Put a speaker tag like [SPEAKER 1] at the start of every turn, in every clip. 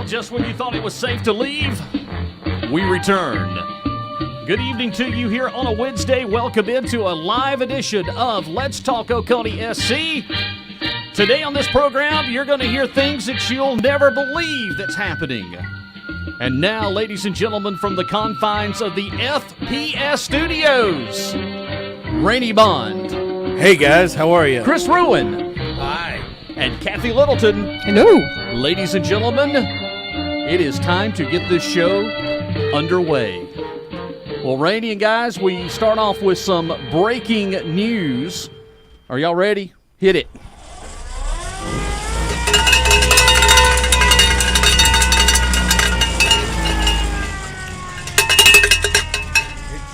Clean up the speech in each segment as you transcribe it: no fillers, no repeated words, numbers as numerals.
[SPEAKER 1] Just when you thought it was safe to leave, we return. Good evening to you here on a Wednesday. Welcome into a live edition of Let's Talk Oconee SC. Today on this program, you're going to hear things that you'll never believe that's happening. And now, ladies and gentlemen, from the confines of the FPS Studios, Rainey Bond.
[SPEAKER 2] Hey guys, how are you?
[SPEAKER 1] Chris Ruin.
[SPEAKER 3] Hi.
[SPEAKER 1] And Kathy Littleton.
[SPEAKER 4] Hello.
[SPEAKER 1] Ladies and gentlemen, it is time to get this show underway. Well, Rainey and guys, we start off with some breaking news. Are y'all ready? Hit it.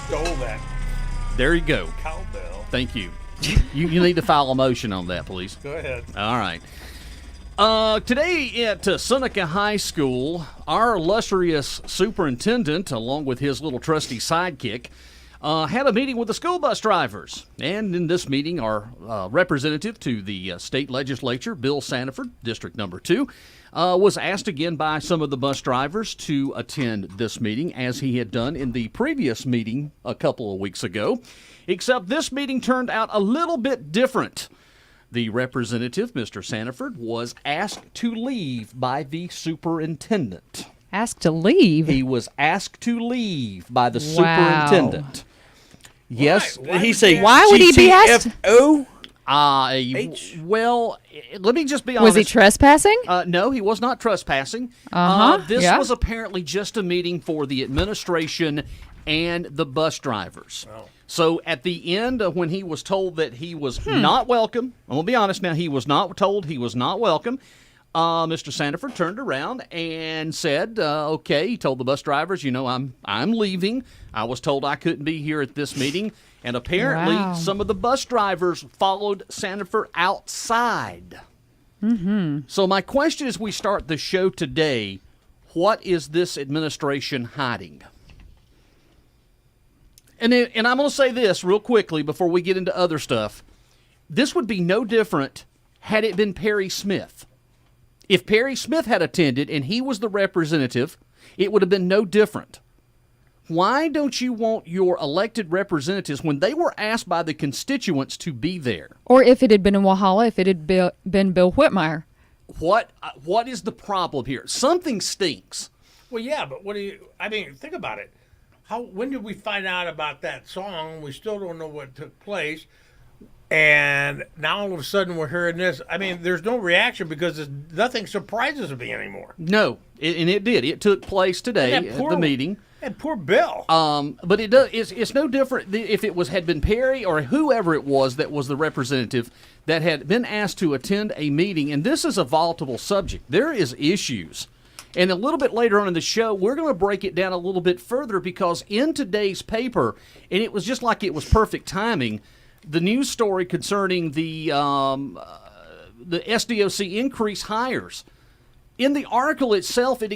[SPEAKER 3] Stole that
[SPEAKER 1] There you go.
[SPEAKER 3] cowbell.
[SPEAKER 1] Thank you. You need to file a motion on that, please.
[SPEAKER 3] Go ahead.
[SPEAKER 1] All right. Today at Seneca High School, our illustrious superintendent, along with his little trusty sidekick, had a meeting with the school bus drivers. And in this meeting, our representative to the state legislature, Bill Sanford, District Number 2, was asked again by some of the bus drivers to attend this meeting, as he had done in the previous meeting a couple of weeks ago. Except this meeting turned out a little bit different. The representative, Mr. Sanford, was asked to leave by the superintendent.
[SPEAKER 4] Asked to leave?
[SPEAKER 1] He was asked to leave by the superintendent. Yes.
[SPEAKER 3] Why?
[SPEAKER 2] He say,
[SPEAKER 4] Why would he be asked?
[SPEAKER 2] GTFO?
[SPEAKER 1] Well, let me just be honest.
[SPEAKER 4] Was he trespassing?
[SPEAKER 1] No, he was not trespassing. This was apparently just a meeting for the administration and the bus drivers.
[SPEAKER 3] Oh.
[SPEAKER 1] So at the end, when he was told that he was not welcome, I'm going to be honest now, he was not told he was not welcome. Mr. Sanford turned around and said, okay, he told the bus drivers, I'm leaving. I was told I couldn't be here at this meeting. And apparently some of the bus drivers followed Sanford outside. Mm-hmm. So my question as we start the show today, what is this administration hiding? And I'm going to say this real quickly before we get into other stuff. This would be no different had it been Perry Smith. If Perry Smith had attended and he was the representative, it would have been no different. Why don't you want your elected representatives, when they were asked by the constituents to be there?
[SPEAKER 4] Or if it had been in Walhalla, if it had been Bill Whitmire.
[SPEAKER 1] What is the problem here? Something stinks.
[SPEAKER 3] Well, yeah, but think about it. When did we find out about that song? We still don't know what took place. And now all of a sudden we're hearing this. I mean, there's no reaction because nothing surprises me anymore.
[SPEAKER 1] No, and it did. It took place today at the meeting.
[SPEAKER 3] And poor Bill.
[SPEAKER 1] But it's no different if it had been Perry or whoever it was that was the representative that had been asked to attend a meeting. And this is a volatile subject. There is issues. And a little bit later on in the show, we're going to break it down a little bit further because in today's paper, and it was just like it was perfect timing, the news story concerning the SDOC increase hires. In the article itself, it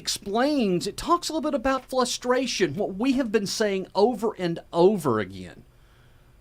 [SPEAKER 1] talks a little bit about frustration, what we have been saying over and over again.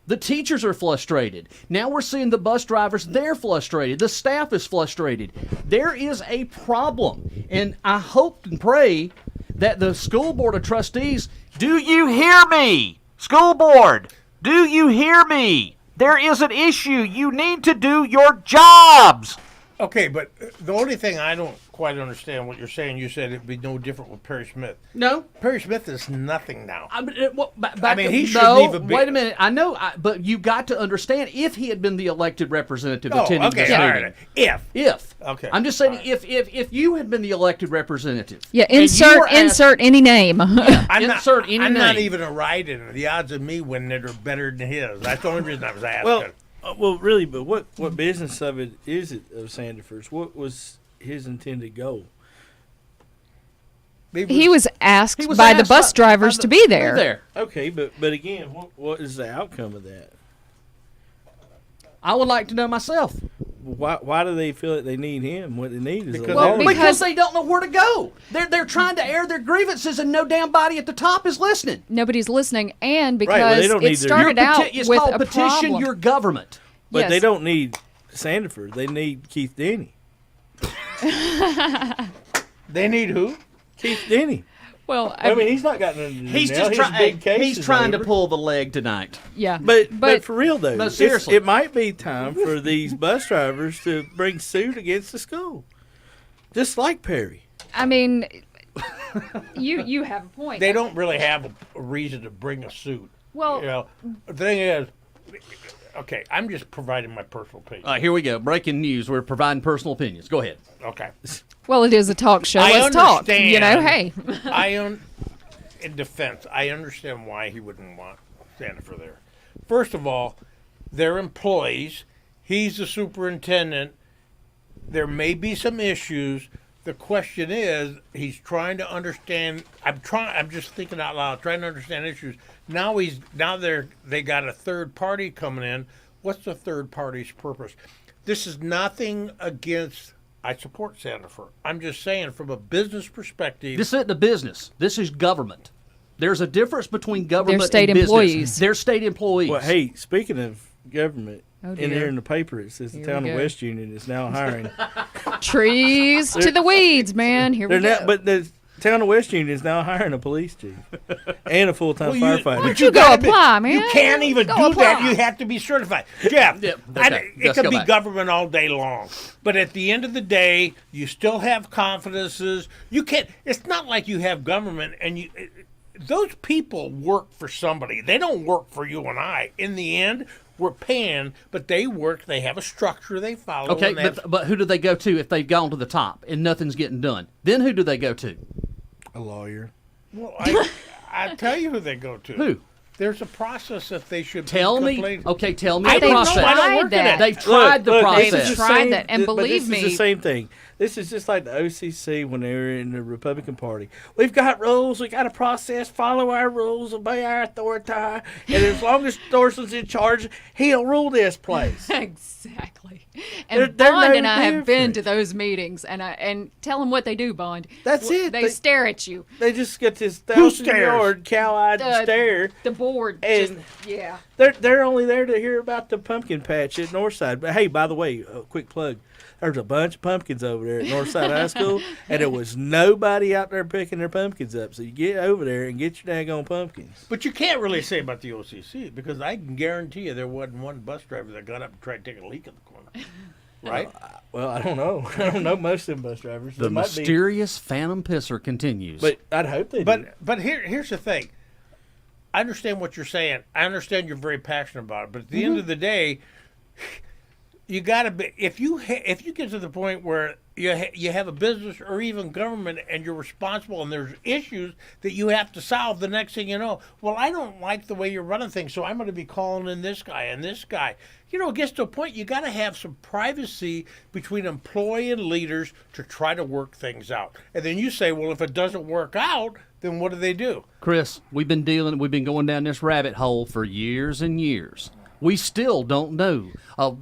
[SPEAKER 1] The teachers are frustrated. Now we're seeing the bus drivers, they're frustrated. The staff is frustrated. There is a problem. And I hope and pray that the school board of trustees, do you hear me? School board, do you hear me? There is an issue. You need to do your jobs.
[SPEAKER 3] Okay, but the only thing I don't quite understand what you're saying, you said it'd be no different with Perry Smith.
[SPEAKER 1] No.
[SPEAKER 3] Perry Smith is nothing now.
[SPEAKER 1] He
[SPEAKER 3] shouldn't even be.
[SPEAKER 1] Wait a minute. I know, but you got to understand if he had been the elected representative attending this meeting.
[SPEAKER 3] Right. If.
[SPEAKER 1] Okay. I'm just saying
[SPEAKER 3] right.
[SPEAKER 1] if you had been the elected representative.
[SPEAKER 4] Yeah, insert any name.
[SPEAKER 3] I'm not even a write-in. The odds of me winning it are better than his. That's the only reason I was asking.
[SPEAKER 2] Well, really, but what business of it is it of Sandifer's? What was his intended goal?
[SPEAKER 4] He was asked by the bus drivers to be there.
[SPEAKER 2] Okay, but again, what is the outcome of that?
[SPEAKER 1] I would like to know myself.
[SPEAKER 2] Why do they feel that they need him? What they need is
[SPEAKER 1] because they don't know where to go. They're trying to air their grievances, and no damn body at the top is listening.
[SPEAKER 4] Nobody's listening, and because it started out
[SPEAKER 1] it's
[SPEAKER 4] with
[SPEAKER 1] called
[SPEAKER 4] a
[SPEAKER 1] petition
[SPEAKER 4] problem.
[SPEAKER 1] your government.
[SPEAKER 2] But
[SPEAKER 4] Yes.
[SPEAKER 2] they don't need Sandifer. They need Keith Denny.
[SPEAKER 3] They need who?
[SPEAKER 2] Keith Denny.
[SPEAKER 4] Well,
[SPEAKER 2] I mean, he's not got nothing to do
[SPEAKER 1] He's
[SPEAKER 2] now.
[SPEAKER 1] just
[SPEAKER 2] His big case
[SPEAKER 1] he's
[SPEAKER 2] is
[SPEAKER 1] trying to
[SPEAKER 2] over.
[SPEAKER 1] pull the leg tonight.
[SPEAKER 4] yeah.
[SPEAKER 2] But for real though,
[SPEAKER 1] No, seriously.
[SPEAKER 2] it might be time for these bus drivers to bring suit against the school, just like Perry.
[SPEAKER 4] I mean, you have a point.
[SPEAKER 3] They don't really have a reason to bring a suit.
[SPEAKER 4] Well,
[SPEAKER 3] You know, the thing is, okay, I'm just providing my personal opinion.
[SPEAKER 1] All right, here we go. Breaking news. We're providing personal opinions. Go ahead.
[SPEAKER 3] Okay.
[SPEAKER 4] well, it is a talk show.
[SPEAKER 3] I
[SPEAKER 4] Let's talk. You know,
[SPEAKER 3] understand.
[SPEAKER 4] hey.
[SPEAKER 3] In defense, I understand why he wouldn't want Sandifer there. First of all, they're employees. He's the superintendent. There may be some issues. The question is, he's trying to understand. I'm just thinking out loud, trying to understand issues. Now they got a third party coming in. What's the third party's purpose? This is nothing against. I support Sandifer. I'm just saying, from a business perspective.
[SPEAKER 1] This isn't a business. This is government. There's a difference between government
[SPEAKER 4] state
[SPEAKER 1] and business.
[SPEAKER 4] employees.
[SPEAKER 1] They're state employees.
[SPEAKER 2] Well, hey, speaking of government,
[SPEAKER 4] Oh,
[SPEAKER 2] in
[SPEAKER 4] dear.
[SPEAKER 2] here in the paper it says the
[SPEAKER 4] Here
[SPEAKER 2] town
[SPEAKER 4] we
[SPEAKER 2] of
[SPEAKER 4] go.
[SPEAKER 2] West Union is now hiring.
[SPEAKER 4] Trees to the weeds, man. Here we go.
[SPEAKER 2] But the town of West Union is now hiring a police chief and a full-time firefighter.
[SPEAKER 3] But
[SPEAKER 4] you go
[SPEAKER 3] gotta
[SPEAKER 4] apply, man.
[SPEAKER 3] You can't even
[SPEAKER 4] Go
[SPEAKER 3] do that.
[SPEAKER 4] apply.
[SPEAKER 3] You have to be certified. Jeff,
[SPEAKER 1] Yep, okay.
[SPEAKER 3] it
[SPEAKER 1] Let's
[SPEAKER 3] could
[SPEAKER 1] go
[SPEAKER 3] be
[SPEAKER 1] back.
[SPEAKER 3] government all day long. But at the end of the day, you still have confidences. You can't. It's not like you have government and you. Those people work for somebody. They don't work for you and I. In the end, we're paying, but they work. They have a structure they follow.
[SPEAKER 1] Okay,
[SPEAKER 3] and they have-
[SPEAKER 1] but who do they go to if they've gone to the top and nothing's getting done? Then who do they go to?
[SPEAKER 2] A lawyer.
[SPEAKER 3] well, I tell you who they go to.
[SPEAKER 1] Who?
[SPEAKER 3] There's a process that they should
[SPEAKER 1] Tell
[SPEAKER 3] be
[SPEAKER 1] me.
[SPEAKER 3] complaining.
[SPEAKER 1] Okay, tell me
[SPEAKER 3] I
[SPEAKER 1] the
[SPEAKER 3] don't know.
[SPEAKER 1] process.
[SPEAKER 3] I don't
[SPEAKER 4] Tried
[SPEAKER 3] work in
[SPEAKER 4] that.
[SPEAKER 3] it.
[SPEAKER 1] They've tried the
[SPEAKER 2] Look,
[SPEAKER 1] process.
[SPEAKER 2] this is the
[SPEAKER 4] Tried
[SPEAKER 2] same-
[SPEAKER 4] that, and
[SPEAKER 2] but
[SPEAKER 4] believe
[SPEAKER 2] this
[SPEAKER 4] me-
[SPEAKER 2] is the same thing. This is just like the OCC when they were in the Republican Party. We've got rules. We got a process. Follow our rules. Obey our authority. And as long as Thorson's in charge, he'll rule this place.
[SPEAKER 4] Exactly. And
[SPEAKER 2] They're
[SPEAKER 4] Bond
[SPEAKER 2] no
[SPEAKER 4] and I have been
[SPEAKER 2] different.
[SPEAKER 4] to those meetings, and tell them what they do, Bond.
[SPEAKER 2] That's it.
[SPEAKER 4] They stare at you.
[SPEAKER 2] They just get this
[SPEAKER 3] Who
[SPEAKER 2] 1,000-yard cow-eyed stare.
[SPEAKER 4] The board.
[SPEAKER 2] And-
[SPEAKER 4] yeah.
[SPEAKER 2] They're only there to hear about the pumpkin patch at Northside. But hey, by the way, a quick plug. There's a bunch of pumpkins over there at Northside High School, and there was nobody out there picking their pumpkins up. So you get over there and get your daggone pumpkins.
[SPEAKER 3] But you can't really say about the OCC because I can guarantee you there wasn't one bus driver that got up and tried to take a leak in the corner. Right?
[SPEAKER 2] Well, I don't know. I don't know most of them bus drivers.
[SPEAKER 1] The
[SPEAKER 2] There might be,
[SPEAKER 1] mysterious phantom pisser continues.
[SPEAKER 2] but I'd hope they do.
[SPEAKER 3] But here's the thing. I understand what you're saying. I understand you're very passionate about it. But at the end of the day, you got to be if you get to the point where you have a business or even government and you're responsible and there's issues that you have to solve, the next thing you know, well, I don't like the way you're running things, so I'm going to be calling in this guy and this guy. You know, it gets to a point you got to have some privacy between employee and leaders to try to work things out. And then you say, well, if it doesn't work out, then what do they do?
[SPEAKER 1] Chris, we've been going down this rabbit hole for years and years. We still don't know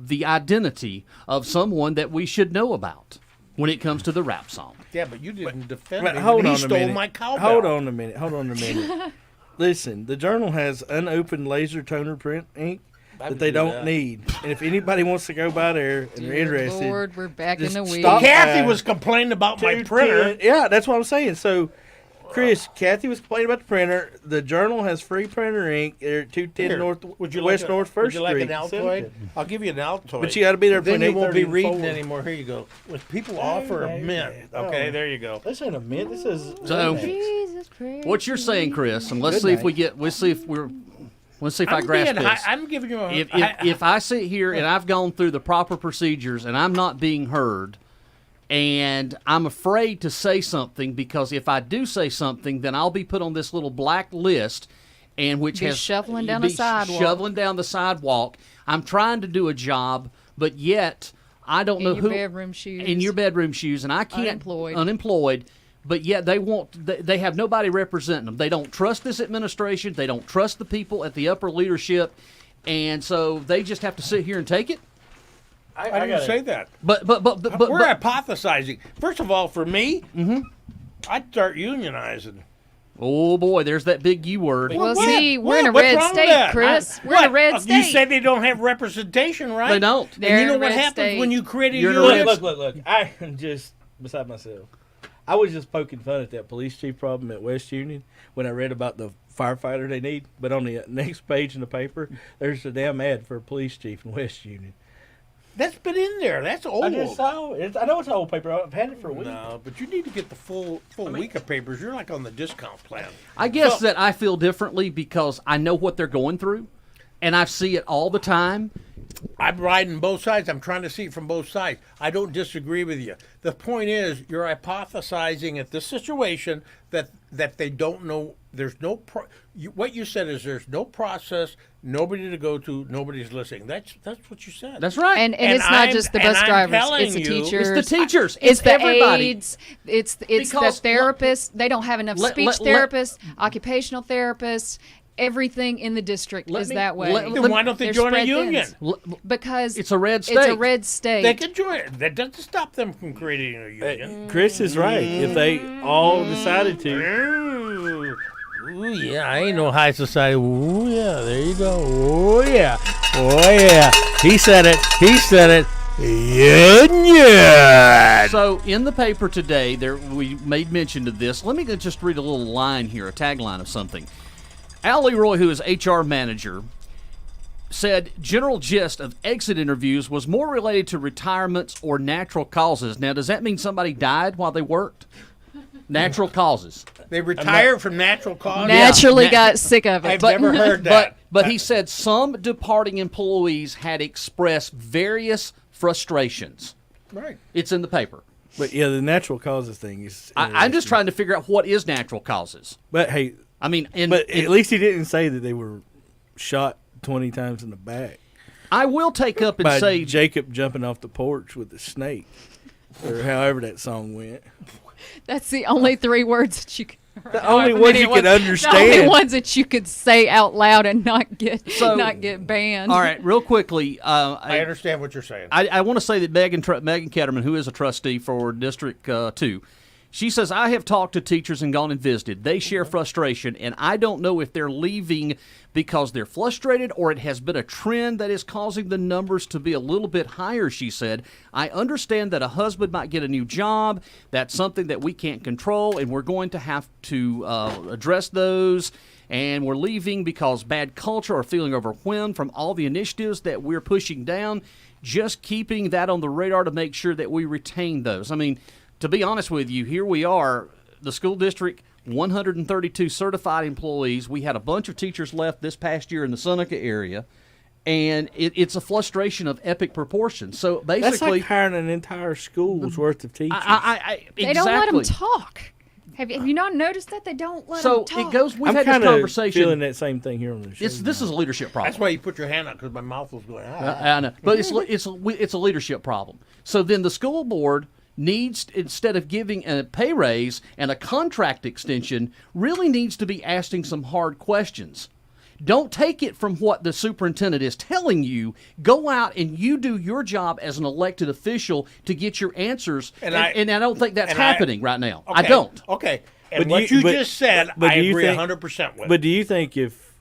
[SPEAKER 1] the identity of someone that we should know about when it comes to the rap song.
[SPEAKER 3] Yeah, but you didn't defend
[SPEAKER 2] But
[SPEAKER 3] him.
[SPEAKER 2] hold
[SPEAKER 3] He
[SPEAKER 2] on a
[SPEAKER 3] stole
[SPEAKER 2] minute.
[SPEAKER 3] my cowbell.
[SPEAKER 2] Hold on a minute. Listen, the Journal has unopened laser toner print ink
[SPEAKER 3] I
[SPEAKER 2] that
[SPEAKER 3] would
[SPEAKER 2] they
[SPEAKER 3] do
[SPEAKER 2] don't
[SPEAKER 3] that.
[SPEAKER 2] need. And if anybody wants to go by there and they're
[SPEAKER 4] Dear
[SPEAKER 2] interested,
[SPEAKER 4] Lord, we're back in
[SPEAKER 2] just
[SPEAKER 4] the weeds.
[SPEAKER 2] stop.
[SPEAKER 3] Kathy was complaining about my
[SPEAKER 2] 210
[SPEAKER 3] printer.
[SPEAKER 2] Yeah, that's what I'm saying. So, Chris, Kathy was complaining about the printer. The Journal has free printer ink. They're at 210
[SPEAKER 3] Here,
[SPEAKER 2] North
[SPEAKER 3] would you
[SPEAKER 2] West
[SPEAKER 3] like
[SPEAKER 2] North First
[SPEAKER 3] Would you like
[SPEAKER 2] Street.
[SPEAKER 3] an Altoid? I'll give you an Altoid.
[SPEAKER 2] But you got to be there
[SPEAKER 3] then
[SPEAKER 2] between
[SPEAKER 3] you won't be
[SPEAKER 2] 8:30 and
[SPEAKER 3] reading
[SPEAKER 2] 4.
[SPEAKER 3] anymore. Here you go. When people offer a mint, okay, there you go.
[SPEAKER 2] This ain't a mint. This is
[SPEAKER 1] So-
[SPEAKER 4] Jesus Christ.
[SPEAKER 1] What you're saying, Chris, and let's
[SPEAKER 2] Good
[SPEAKER 1] see if
[SPEAKER 2] night.
[SPEAKER 1] we get. Let's see if I grasp this.
[SPEAKER 3] I'm giving you a.
[SPEAKER 1] If I sit here and I've gone through the proper procedures and I'm not being heard, and I'm afraid to say something because if I do say something, then I'll be put on this little black list, and which
[SPEAKER 4] Be
[SPEAKER 1] has
[SPEAKER 4] shuffling down the
[SPEAKER 1] be
[SPEAKER 4] sidewalk.
[SPEAKER 1] Shoveling down the sidewalk. I'm trying to do a job, but yet I don't know
[SPEAKER 4] in your
[SPEAKER 1] who
[SPEAKER 4] bedroom shoes.
[SPEAKER 1] in your bedroom shoes, and I can't unemployed. But yet they have nobody representing them. They don't trust this administration. They don't trust the people at the upper leadership, and so they just have to sit here and take it.
[SPEAKER 3] I didn't say that.
[SPEAKER 1] But
[SPEAKER 3] We're hypothesizing. First of all, for me, I'd start unionizing.
[SPEAKER 1] oh boy, there's that big U word.
[SPEAKER 4] Well,
[SPEAKER 3] What?
[SPEAKER 4] see, we're in a
[SPEAKER 3] What's
[SPEAKER 4] red
[SPEAKER 3] wrong with
[SPEAKER 4] state,
[SPEAKER 3] that?
[SPEAKER 4] Chris. We're in
[SPEAKER 3] What?
[SPEAKER 4] a red
[SPEAKER 3] You
[SPEAKER 4] state.
[SPEAKER 3] said they don't have representation, right?
[SPEAKER 1] They don't.
[SPEAKER 4] They're
[SPEAKER 3] And you
[SPEAKER 4] in
[SPEAKER 3] know
[SPEAKER 4] a
[SPEAKER 3] what
[SPEAKER 4] red
[SPEAKER 3] happens
[SPEAKER 4] state.
[SPEAKER 3] when you create a
[SPEAKER 1] You're in a
[SPEAKER 3] union?
[SPEAKER 1] red-
[SPEAKER 2] Look. I am just beside myself. I was just poking fun at that police chief problem at West Union when I read about the firefighter they need. But on the next page in the paper, there's a damn ad for a police chief in West Union.
[SPEAKER 3] That's been in there. That's old.
[SPEAKER 2] I just saw it. I know it's an old paper. I've had it for a week.
[SPEAKER 3] No, but you need to get the full week of papers. You're like on the discount plan.
[SPEAKER 1] I guess that I feel differently because I know what they're going through, and I see it all the time.
[SPEAKER 3] I'm riding both sides. I'm trying to see it from both sides. I don't disagree with you. The point is, you're hypothesizing at this situation that they don't know. There's no what you said is there's no process, nobody to go to, nobody's listening. That's what you said.
[SPEAKER 1] That's right.
[SPEAKER 4] And it's not just the bus drivers. It's the teachers.
[SPEAKER 1] It's the teachers.
[SPEAKER 4] It's the
[SPEAKER 1] everybody.
[SPEAKER 4] aides. It's the
[SPEAKER 1] Because
[SPEAKER 4] therapists. They don't have enough speech therapists, occupational therapists. Everything in the district is that way.
[SPEAKER 3] Then why don't they
[SPEAKER 4] They're
[SPEAKER 3] join a
[SPEAKER 4] spread
[SPEAKER 3] union?
[SPEAKER 4] thin. Because
[SPEAKER 1] It's a red state.
[SPEAKER 4] It's a red state.
[SPEAKER 3] They can join it. That doesn't stop them from creating a union.
[SPEAKER 2] Chris is right. If they all decided to.
[SPEAKER 3] Ooh, yeah, I ain't no high society. Ooh, yeah, there you go. Oh, yeah. Oh, yeah. He said it. He said it. Yeah.
[SPEAKER 1] So in the paper today, we made mention of this. Let me just read a little line here, a tagline of something. Al Leroy, who is HR manager, said general gist of exit interviews was more related to retirements or natural causes. Now, does that mean somebody died while they worked? Natural causes.
[SPEAKER 3] They retired from natural causes.
[SPEAKER 4] Naturally got sick of it.
[SPEAKER 3] I've never heard that.
[SPEAKER 1] But he said some departing employees had expressed various frustrations.
[SPEAKER 3] Right.
[SPEAKER 1] It's in the paper.
[SPEAKER 2] But yeah, the natural causes thing is.
[SPEAKER 1] I'm just trying to figure out what is natural causes.
[SPEAKER 2] But hey,
[SPEAKER 1] I mean,
[SPEAKER 2] at least he didn't say that they were shot 20 times in the back.
[SPEAKER 1] I will take up and
[SPEAKER 2] by
[SPEAKER 1] say
[SPEAKER 2] Jacob jumping off the porch with the snake, or however that song went.
[SPEAKER 4] That's the only 3 words that you can.
[SPEAKER 2] The only ones you can understand.
[SPEAKER 4] The only ones that you could say out loud and not get banned.
[SPEAKER 1] All right, real quickly.
[SPEAKER 3] I understand what you're saying.
[SPEAKER 1] I want to say that Megan Ketterman, who is a trustee for District 2, she says, I have talked to teachers and gone and visited. They share frustration, and I don't know if they're leaving because they're frustrated or it has been a trend that is causing the numbers to be a little bit higher, she said. I understand that a husband might get a new job. That's something that we can't control, and we're going to have to address those. And we're leaving because bad culture or feeling overwhelmed from all the initiatives that we're pushing down. Just keeping that on the radar to make sure that we retain those. I mean, to be honest with you, here we are, the school district, 132 certified employees. We had a bunch of teachers left this past year in the Seneca area, and it's a frustration of epic proportions. So basically,
[SPEAKER 2] that's like hiring an entire school's worth of teachers.
[SPEAKER 4] They don't let them talk. Have you not noticed that they don't let them talk?
[SPEAKER 1] So it goes. We've
[SPEAKER 2] I'm
[SPEAKER 1] had this conversation.
[SPEAKER 2] Feeling that same thing here on the show.
[SPEAKER 1] This is a leadership problem.
[SPEAKER 3] That's why you put your hand out, because my mouth was going.
[SPEAKER 1] I know, but it's a leadership problem. So then the school board needs, instead of giving a pay raise and a contract extension, really needs to be asking some hard questions. Don't take it from what the superintendent is telling you. Go out and you do your job as an elected official to get your answers. And I don't think that's happening right now.
[SPEAKER 3] Okay,
[SPEAKER 1] I don't.
[SPEAKER 3] Okay. And what you just said, I agree 100% with.
[SPEAKER 2] But do you think if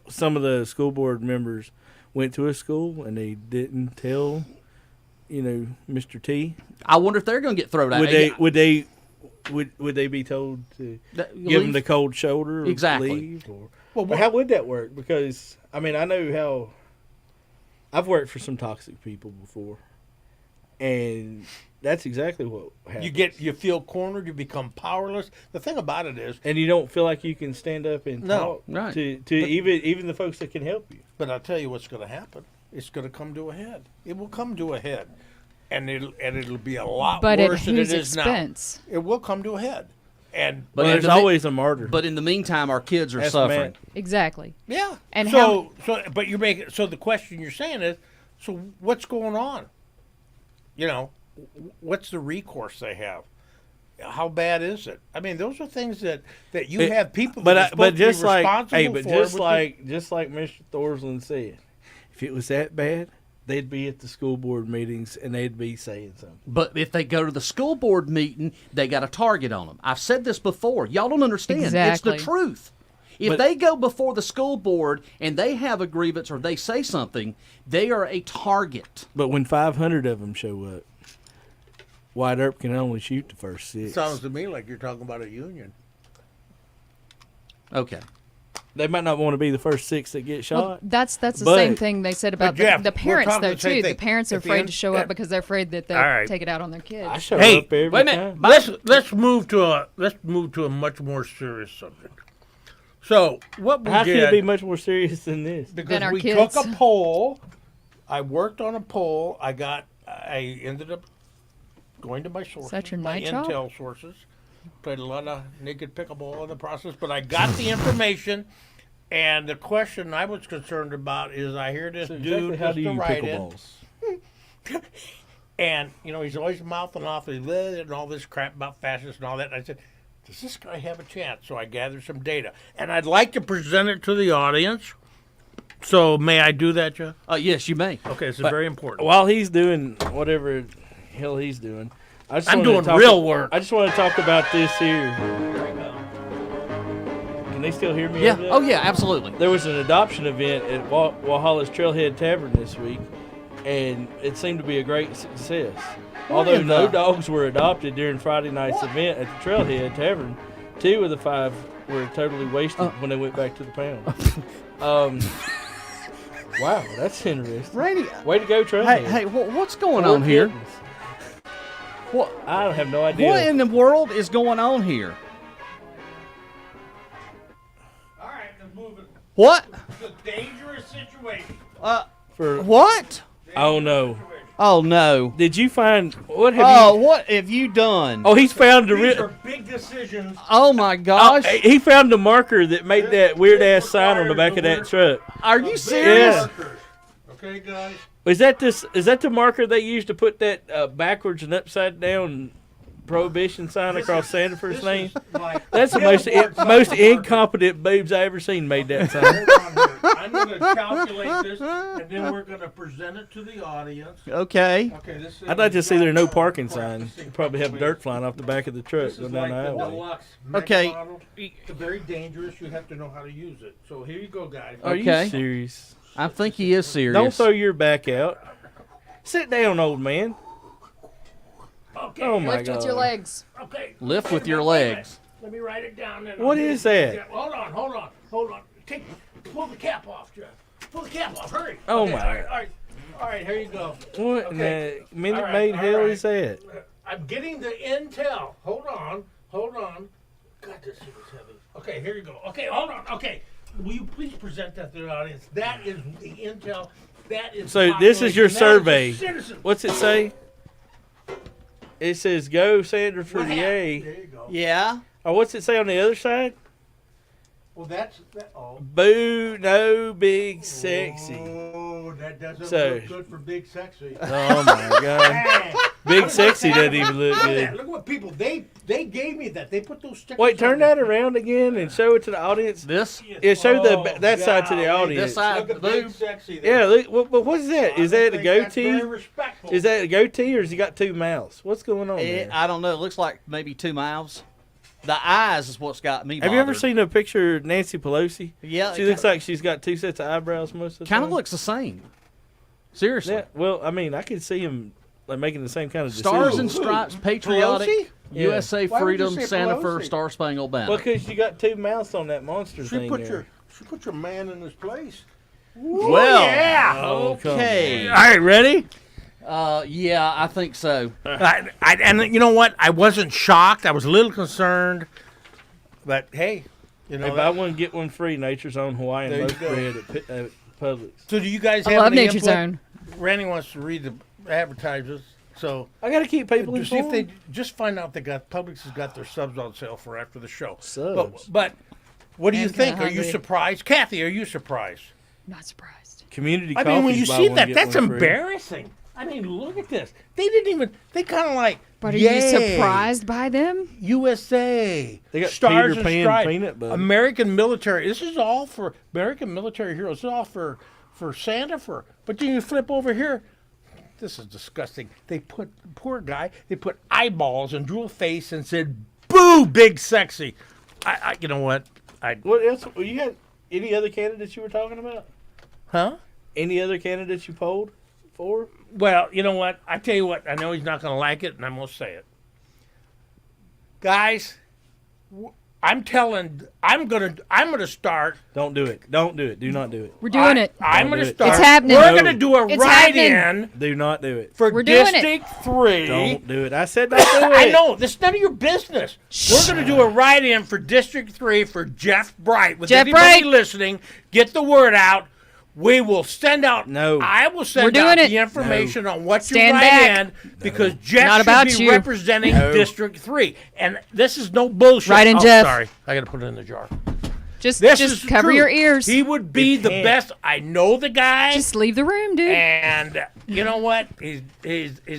[SPEAKER 2] some of the school board members went to a school and they didn't tell, Mr. T,
[SPEAKER 1] I wonder if they're going to get thrown out.
[SPEAKER 2] Would they be told to give them the cold shoulder? Or
[SPEAKER 1] exactly.
[SPEAKER 2] Leave, or how would that work? Because I know how. I've worked for some toxic people before, and that's exactly what happens.
[SPEAKER 3] You feel cornered. You become powerless. The thing about it is,
[SPEAKER 2] and you don't feel like you can stand up and talk
[SPEAKER 1] right.
[SPEAKER 2] to even the folks that can help you.
[SPEAKER 3] But I'll tell you what's going to happen. It's going to come to a head. It will come to a head, and it'll be a lot worse than it is
[SPEAKER 4] expense?
[SPEAKER 3] Now. It will come to a head,
[SPEAKER 1] but
[SPEAKER 2] there's always a martyr.
[SPEAKER 1] But in the meantime, our kids are suffering.
[SPEAKER 4] Exactly.
[SPEAKER 3] Yeah.
[SPEAKER 4] And
[SPEAKER 3] but you're making the question you're saying is, so what's going on? What's the recourse they have? How bad is it? I mean, those are things that you have people. But
[SPEAKER 2] just like
[SPEAKER 3] Mr.
[SPEAKER 2] Thorsland said, if it was that bad, they'd be at the school board meetings and they'd be saying something.
[SPEAKER 1] But if they go to the school board meeting, they got a target on them. I've said this before. Y'all don't understand.
[SPEAKER 4] Exactly.
[SPEAKER 1] It's the truth. If they go before the school board and they have a grievance or they say something, they are a target.
[SPEAKER 2] But when 500 of them show up, White Earp can only shoot the first 6.
[SPEAKER 3] Sounds to me like you're talking about a union.
[SPEAKER 1] Okay.
[SPEAKER 2] They might not want to be the first 6 that get shot.
[SPEAKER 4] Well, that's the
[SPEAKER 2] But-
[SPEAKER 4] same thing they said about
[SPEAKER 3] Jeff,
[SPEAKER 4] the
[SPEAKER 3] we're
[SPEAKER 4] parents
[SPEAKER 3] talking
[SPEAKER 4] though
[SPEAKER 3] the same
[SPEAKER 4] too. The
[SPEAKER 3] thing.
[SPEAKER 4] parents are
[SPEAKER 3] At the
[SPEAKER 4] afraid
[SPEAKER 3] end-
[SPEAKER 4] to show up because they're afraid that they'll
[SPEAKER 3] All right.
[SPEAKER 4] take it out on their kids.
[SPEAKER 2] I show
[SPEAKER 3] Hey,
[SPEAKER 2] up every
[SPEAKER 1] wait a minute.
[SPEAKER 2] time.
[SPEAKER 3] Let's move to a much more serious subject. So what we
[SPEAKER 2] How
[SPEAKER 3] did,
[SPEAKER 2] can it be much more serious than this?
[SPEAKER 3] because
[SPEAKER 4] Than our
[SPEAKER 3] we
[SPEAKER 4] kids.
[SPEAKER 3] took a poll. I worked on a poll. I ended up going to my sources,
[SPEAKER 4] that your
[SPEAKER 3] my
[SPEAKER 4] night job?
[SPEAKER 3] intel sources. Played a lot of naked pickleball in the process, but I got the information. And the question I was concerned about is I hear this
[SPEAKER 2] So
[SPEAKER 3] dude
[SPEAKER 2] exactly how
[SPEAKER 3] just
[SPEAKER 2] do
[SPEAKER 3] to
[SPEAKER 2] you
[SPEAKER 3] write in.
[SPEAKER 2] pickleballs?
[SPEAKER 3] And, he's always mouthing off and all this crap about fascists and all that. And I said, does this guy have a chance? So I gathered some data. And I'd like to present it to the audience. So may I do that, Jeff?
[SPEAKER 1] Yes, you may.
[SPEAKER 3] Okay, this is very important.
[SPEAKER 2] While he's doing whatever hell he's doing, I just
[SPEAKER 3] I'm
[SPEAKER 2] wanted to
[SPEAKER 3] doing
[SPEAKER 2] talk-
[SPEAKER 3] real work.
[SPEAKER 2] I just want to talk about this here. Can they still hear me?
[SPEAKER 1] Yeah.
[SPEAKER 2] over there?
[SPEAKER 1] Oh, yeah, absolutely.
[SPEAKER 2] There was an adoption event at Walhalla's Trailhead Tavern this week, and it seemed to be a great success. Although
[SPEAKER 1] in
[SPEAKER 2] no
[SPEAKER 1] the-
[SPEAKER 2] dogs were adopted during Friday night's event at the Trailhead Tavern, 2 of the 5 were totally wasted when they went back to the pound. Wow, that's interesting.
[SPEAKER 1] Randy,
[SPEAKER 2] Way to go, Trailhead.
[SPEAKER 1] hey, what's going
[SPEAKER 2] Poor
[SPEAKER 1] on here?
[SPEAKER 2] kittens.
[SPEAKER 1] What,
[SPEAKER 2] I don't have no idea.
[SPEAKER 1] what in the world is going on here?
[SPEAKER 3] All right, let's move it.
[SPEAKER 1] What?
[SPEAKER 3] It's a dangerous situation.
[SPEAKER 2] For
[SPEAKER 1] What?
[SPEAKER 2] oh no,
[SPEAKER 1] Oh, no.
[SPEAKER 2] did you find what have
[SPEAKER 1] Oh,
[SPEAKER 2] you?
[SPEAKER 1] what have you done?
[SPEAKER 2] Oh, he's found the
[SPEAKER 3] These
[SPEAKER 2] real.
[SPEAKER 3] are big decisions.
[SPEAKER 1] Oh, my gosh.
[SPEAKER 2] He found the marker that made that weird ass sign on the back of that truck.
[SPEAKER 1] Are you serious?
[SPEAKER 2] Yeah.
[SPEAKER 3] Okay, guys.
[SPEAKER 2] Is that the marker they used to put that backwards and upside down prohibition sign across Sandifer's name? That's the most incompetent boobs I ever seen made that sign.
[SPEAKER 3] I'm going to calculate this, and then we're going to present it to the audience.
[SPEAKER 1] Okay.
[SPEAKER 3] Okay, this
[SPEAKER 2] I'd like to see there are no parking sign. Probably have dirt flying off the back of the truck
[SPEAKER 3] This
[SPEAKER 2] going
[SPEAKER 3] is
[SPEAKER 2] down
[SPEAKER 3] like
[SPEAKER 2] the
[SPEAKER 3] the
[SPEAKER 2] highway.
[SPEAKER 3] deluxe
[SPEAKER 1] Okay.
[SPEAKER 3] mega model. It's very dangerous. You have to know how to use it. So here you go, guys.
[SPEAKER 2] Are
[SPEAKER 1] Okay.
[SPEAKER 2] you serious?
[SPEAKER 1] I think he is serious.
[SPEAKER 2] Don't throw your back out. Sit down, old man.
[SPEAKER 3] Okay.
[SPEAKER 2] Oh my
[SPEAKER 4] Lift
[SPEAKER 2] God.
[SPEAKER 4] with your legs.
[SPEAKER 3] Okay.
[SPEAKER 1] Lift with your
[SPEAKER 3] Wait a minute.
[SPEAKER 1] legs.
[SPEAKER 3] Let me write it down. Then
[SPEAKER 2] What
[SPEAKER 3] I'll
[SPEAKER 2] is
[SPEAKER 3] get it.
[SPEAKER 2] that?
[SPEAKER 3] Yeah, hold on. Pull the cap off, Jeff. Pull the cap off. Hurry.
[SPEAKER 2] Oh,
[SPEAKER 3] Okay,
[SPEAKER 2] my.
[SPEAKER 3] All right. Here you go.
[SPEAKER 2] What in
[SPEAKER 3] Okay.
[SPEAKER 2] the Minute
[SPEAKER 3] All right,
[SPEAKER 2] Maid
[SPEAKER 3] all
[SPEAKER 2] hell
[SPEAKER 3] right.
[SPEAKER 2] is that?
[SPEAKER 3] I'm getting the intel. Hold on. God, this shit is heavy. Okay, here you go. Okay, hold on. Okay. Will you please present that to the audience? That is the intel. That is
[SPEAKER 2] So this is your
[SPEAKER 3] population. That
[SPEAKER 2] survey.
[SPEAKER 3] is the citizen.
[SPEAKER 2] What's it say? It says go Sandra for
[SPEAKER 3] What
[SPEAKER 2] the
[SPEAKER 3] happened?
[SPEAKER 2] A.
[SPEAKER 3] There you go.
[SPEAKER 1] Yeah.
[SPEAKER 2] Oh, what's it say on the other side?
[SPEAKER 3] Well, that's that. Oh.
[SPEAKER 2] Boo, no, big, sexy.
[SPEAKER 3] Oh, that doesn't
[SPEAKER 2] So-
[SPEAKER 3] look good for big sexy.
[SPEAKER 2] Oh my God.
[SPEAKER 3] Hey,
[SPEAKER 2] Big sexy doesn't even look
[SPEAKER 3] look at that.
[SPEAKER 2] good.
[SPEAKER 3] Look what people they gave me that. They put those stickers.
[SPEAKER 2] Wait, turn
[SPEAKER 3] on
[SPEAKER 2] that
[SPEAKER 3] there.
[SPEAKER 2] around again and show it to the audience.
[SPEAKER 1] This?
[SPEAKER 2] Yeah, show
[SPEAKER 3] Oh,
[SPEAKER 2] that side to the
[SPEAKER 3] golly.
[SPEAKER 2] audience.
[SPEAKER 1] This side.
[SPEAKER 3] Look at big
[SPEAKER 1] Boob.
[SPEAKER 3] sexy. there.
[SPEAKER 2] Yeah, look, but what is that? Is
[SPEAKER 3] I
[SPEAKER 2] that a
[SPEAKER 3] think that's
[SPEAKER 2] goatee?
[SPEAKER 3] very respectful.
[SPEAKER 2] Is that a goatee or has he got 2 mouths? What's going on there?
[SPEAKER 1] I don't know. It looks like maybe 2 mouths. The eyes is what's got me
[SPEAKER 2] Have you ever
[SPEAKER 1] bothered.
[SPEAKER 2] seen a picture of Nancy Pelosi?
[SPEAKER 1] Yeah.
[SPEAKER 2] She looks like she's got 2 sets of eyebrows most of the time.
[SPEAKER 1] Kind of looks the same. Seriously.
[SPEAKER 2] Yeah, well, I mean, I could see him like making the same kind of
[SPEAKER 1] Stars
[SPEAKER 2] decision.
[SPEAKER 1] and Stripes, patriotic,
[SPEAKER 3] Pelosi?
[SPEAKER 1] USA
[SPEAKER 3] Why would you
[SPEAKER 1] Freedom,
[SPEAKER 3] say
[SPEAKER 1] Santa Fe,
[SPEAKER 3] Pelosi?
[SPEAKER 1] Star Spangled Banner.
[SPEAKER 2] Well, because you got 2 mouths on that monster
[SPEAKER 3] She
[SPEAKER 2] thing
[SPEAKER 3] put
[SPEAKER 2] there.
[SPEAKER 3] your man in his place.
[SPEAKER 1] Well,
[SPEAKER 3] yeah.
[SPEAKER 2] Oh, come
[SPEAKER 1] okay.
[SPEAKER 3] All right, ready?
[SPEAKER 1] Yeah, I think so.
[SPEAKER 3] And you know what? I wasn't shocked. I was a little concerned, but hey, you know.
[SPEAKER 2] If I want to get one free, Nature's Own Hawaiian
[SPEAKER 3] There you
[SPEAKER 2] loaf
[SPEAKER 3] go.
[SPEAKER 2] bread at Publix.
[SPEAKER 3] So do you guys
[SPEAKER 4] I
[SPEAKER 3] have
[SPEAKER 4] love
[SPEAKER 3] any
[SPEAKER 4] Nature's
[SPEAKER 3] input?
[SPEAKER 4] Own.
[SPEAKER 3] Randy wants to read the advertisers, so
[SPEAKER 2] I got to keep people
[SPEAKER 3] to see if
[SPEAKER 2] informed.
[SPEAKER 3] they just find out they got Publix has got their subs on sale for after the show.
[SPEAKER 2] Subs?
[SPEAKER 3] But what do you
[SPEAKER 4] And kinda
[SPEAKER 3] think? Are you
[SPEAKER 4] hungry.
[SPEAKER 3] surprised, Kathy? Are you surprised?
[SPEAKER 4] Not surprised.
[SPEAKER 2] Community
[SPEAKER 3] I mean, when
[SPEAKER 2] coffees,
[SPEAKER 3] you
[SPEAKER 2] buy
[SPEAKER 3] see
[SPEAKER 2] one,
[SPEAKER 3] that,
[SPEAKER 2] get
[SPEAKER 3] that's
[SPEAKER 2] one free.
[SPEAKER 3] embarrassing. I mean, look at this. They didn't even. They kind of like.
[SPEAKER 4] But are
[SPEAKER 3] Yay.
[SPEAKER 4] you surprised by them?
[SPEAKER 3] USA.
[SPEAKER 2] They got
[SPEAKER 3] Stars
[SPEAKER 2] Peter
[SPEAKER 3] and
[SPEAKER 2] Pan
[SPEAKER 3] Stripes.
[SPEAKER 2] peanut butter.
[SPEAKER 3] American military. This is all for American military heroes. This is all for Santa Fe. But then you flip over here. This is disgusting. They put poor guy. They put eyeballs and drew a face and said, "Boo, big sexy." I you know what?
[SPEAKER 2] What else? You had any other candidates you were talking about?
[SPEAKER 3] Huh?
[SPEAKER 2] Any other candidates you polled 4?
[SPEAKER 3] Well, you know what? I tell you what. I know he's not going to like it, and I'm going to say it. Guys, I'm going to start.
[SPEAKER 2] Don't do it. Don't do it. Do not do it.
[SPEAKER 4] We're doing it.
[SPEAKER 3] I'm
[SPEAKER 2] Don't
[SPEAKER 3] going
[SPEAKER 2] do
[SPEAKER 3] to
[SPEAKER 2] it.
[SPEAKER 3] start.
[SPEAKER 4] It's happening.
[SPEAKER 3] We're
[SPEAKER 2] No.
[SPEAKER 3] going to do a
[SPEAKER 4] It's
[SPEAKER 3] write-in
[SPEAKER 2] Do not do it.
[SPEAKER 3] for
[SPEAKER 4] We're doing it.
[SPEAKER 3] District 3.
[SPEAKER 2] Don't do it. I said don't do it.
[SPEAKER 3] I know. This is none of your business. We're going to do a write-in for District 3 for Jeff Bright. With
[SPEAKER 4] Jeff
[SPEAKER 3] everybody
[SPEAKER 4] Bright.
[SPEAKER 3] listening, get the word out. We will send out.
[SPEAKER 2] No.
[SPEAKER 3] I will
[SPEAKER 4] We're
[SPEAKER 3] send
[SPEAKER 4] doing
[SPEAKER 3] out
[SPEAKER 4] it.
[SPEAKER 3] the information on what
[SPEAKER 4] Stand
[SPEAKER 3] you
[SPEAKER 4] back.
[SPEAKER 3] write in because Jeff
[SPEAKER 4] Not
[SPEAKER 3] should
[SPEAKER 4] about
[SPEAKER 3] be
[SPEAKER 4] you.
[SPEAKER 3] representing
[SPEAKER 2] No.
[SPEAKER 3] District 3. And this is no bullshit.
[SPEAKER 4] Write in,
[SPEAKER 3] oh,
[SPEAKER 4] Jeff.
[SPEAKER 3] Sorry. I got to put it in the jar.
[SPEAKER 4] Just
[SPEAKER 3] This is
[SPEAKER 4] cover
[SPEAKER 3] true.
[SPEAKER 4] your ears.
[SPEAKER 3] He would be
[SPEAKER 2] He
[SPEAKER 3] the
[SPEAKER 2] can't.
[SPEAKER 3] best. I know the guy.
[SPEAKER 4] Just leave the room, dude.
[SPEAKER 3] And you know what? He's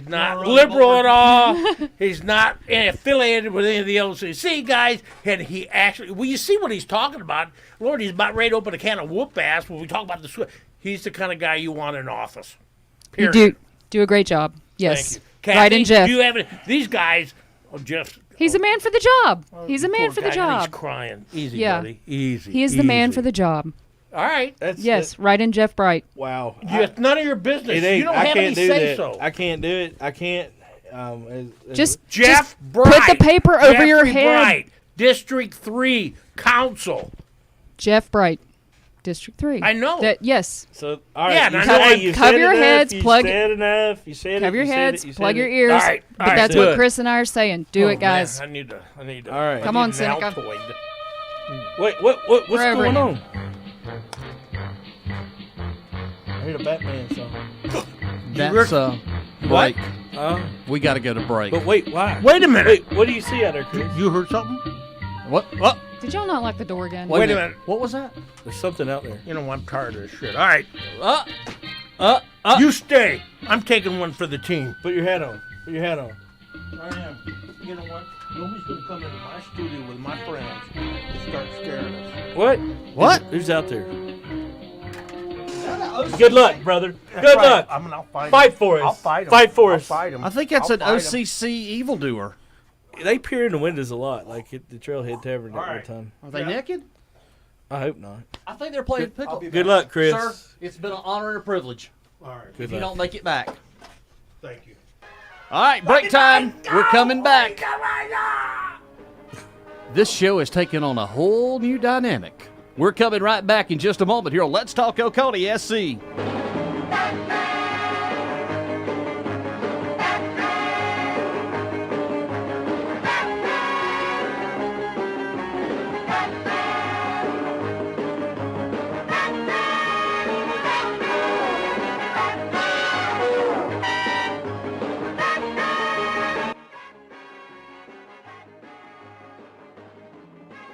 [SPEAKER 3] not liberal at all. He's not affiliated with any of the LCC guys. And he actually, well, you see what he's talking about. Lord, he's about ready to open a can of whoop ass when we talk about the. He's the kind of guy you want in office.
[SPEAKER 4] You
[SPEAKER 3] Period.
[SPEAKER 4] do a great job. Yes.
[SPEAKER 3] Thank you. Kathy,
[SPEAKER 4] Right in, Jeff.
[SPEAKER 3] Do you have any, these guys? Oh, Jeff.
[SPEAKER 4] He's a man for the job. He's a man
[SPEAKER 3] Poor
[SPEAKER 4] for the
[SPEAKER 3] guy, and He's
[SPEAKER 4] job.
[SPEAKER 3] crying. Easy,
[SPEAKER 4] Yeah.
[SPEAKER 3] buddy. Easy.
[SPEAKER 4] He is the man
[SPEAKER 3] easy.
[SPEAKER 4] for the job.
[SPEAKER 3] All right.
[SPEAKER 2] That's
[SPEAKER 4] Yes, right in, Jeff Bright.
[SPEAKER 2] wow.
[SPEAKER 3] It's none of your business.
[SPEAKER 2] It ain't.
[SPEAKER 3] You don't
[SPEAKER 2] I
[SPEAKER 3] have any
[SPEAKER 2] can't do
[SPEAKER 3] say
[SPEAKER 2] that.
[SPEAKER 3] so.
[SPEAKER 2] I can't do it. I can't.
[SPEAKER 4] Just
[SPEAKER 3] Jeff
[SPEAKER 4] just
[SPEAKER 3] Bright.
[SPEAKER 4] put the paper over your
[SPEAKER 3] Jeffrey
[SPEAKER 4] head.
[SPEAKER 3] Bright, District 3 Council.
[SPEAKER 4] Jeff Bright, District 3.
[SPEAKER 3] I know.
[SPEAKER 4] That, yes.
[SPEAKER 2] So all right.
[SPEAKER 3] Yeah,
[SPEAKER 2] you
[SPEAKER 3] and I
[SPEAKER 2] said
[SPEAKER 3] know
[SPEAKER 2] it,
[SPEAKER 3] I-
[SPEAKER 2] you
[SPEAKER 4] cover
[SPEAKER 2] said
[SPEAKER 4] your
[SPEAKER 2] enough,
[SPEAKER 4] heads,
[SPEAKER 2] You
[SPEAKER 4] plug-
[SPEAKER 2] said enough. You said it.
[SPEAKER 4] Cover your
[SPEAKER 2] you said
[SPEAKER 4] heads,
[SPEAKER 2] it, you
[SPEAKER 4] plug
[SPEAKER 2] said
[SPEAKER 4] your
[SPEAKER 2] it.
[SPEAKER 4] ears.
[SPEAKER 3] All right, all
[SPEAKER 4] But
[SPEAKER 3] right,
[SPEAKER 4] that's
[SPEAKER 2] do
[SPEAKER 4] what
[SPEAKER 2] it.
[SPEAKER 4] Chris and I are saying. Do
[SPEAKER 3] Oh,
[SPEAKER 4] it, guys.
[SPEAKER 3] Man, I need to.
[SPEAKER 2] All right.
[SPEAKER 4] Come
[SPEAKER 3] I
[SPEAKER 4] on,
[SPEAKER 3] need an
[SPEAKER 4] Seneca.
[SPEAKER 3] Altoid.
[SPEAKER 2] Wait. What's
[SPEAKER 4] We're over
[SPEAKER 2] going
[SPEAKER 4] it.
[SPEAKER 2] on? I heard a Batman song.
[SPEAKER 1] That's
[SPEAKER 3] What?
[SPEAKER 1] break.
[SPEAKER 2] Uh,
[SPEAKER 1] We got to go to break.
[SPEAKER 2] but wait, why?
[SPEAKER 3] Wait a minute.
[SPEAKER 2] Wait, what do you see out there, Chris?
[SPEAKER 3] You heard something?
[SPEAKER 1] What? What?
[SPEAKER 4] Did y'all not lock the door again?
[SPEAKER 3] Wait a minute.
[SPEAKER 1] What was that?
[SPEAKER 2] There's something out there.
[SPEAKER 3] You know, I'm tired of this shit. All right.
[SPEAKER 1] Uh,
[SPEAKER 3] You stay. I'm taking one for the team.
[SPEAKER 2] Put your hat on. Put your hat on.
[SPEAKER 3] I am. You know what? Nobody's going to come into my studio with my friends and start scaring us.
[SPEAKER 2] What?
[SPEAKER 1] What?
[SPEAKER 2] Who's out there? Good luck, brother. Good luck.
[SPEAKER 3] I'll fight
[SPEAKER 2] Fight
[SPEAKER 3] him.
[SPEAKER 2] for us.
[SPEAKER 3] I'll fight him.
[SPEAKER 2] Fight for
[SPEAKER 3] I'll
[SPEAKER 2] us.
[SPEAKER 3] fight him.
[SPEAKER 1] I think that's
[SPEAKER 3] I'll
[SPEAKER 1] an
[SPEAKER 3] fight him.
[SPEAKER 1] OCC evildoer.
[SPEAKER 2] They peer in the windows a lot, like at the Trailhead Tavern at
[SPEAKER 3] All
[SPEAKER 2] one
[SPEAKER 3] right.
[SPEAKER 2] time.
[SPEAKER 1] Are they
[SPEAKER 3] Yeah.
[SPEAKER 1] naked?
[SPEAKER 2] I hope not.
[SPEAKER 1] I think they're playing pickle.
[SPEAKER 2] Good luck, Chris.
[SPEAKER 1] Sir, it's been an honor and a privilege.
[SPEAKER 3] All right.
[SPEAKER 2] Good
[SPEAKER 1] If you
[SPEAKER 2] luck.
[SPEAKER 1] don't make it back.
[SPEAKER 3] Thank you.
[SPEAKER 1] All right, break time. We're coming back. This show has taken on a whole new dynamic. We're coming right back in just a moment here on Let's Talk Oconee SC.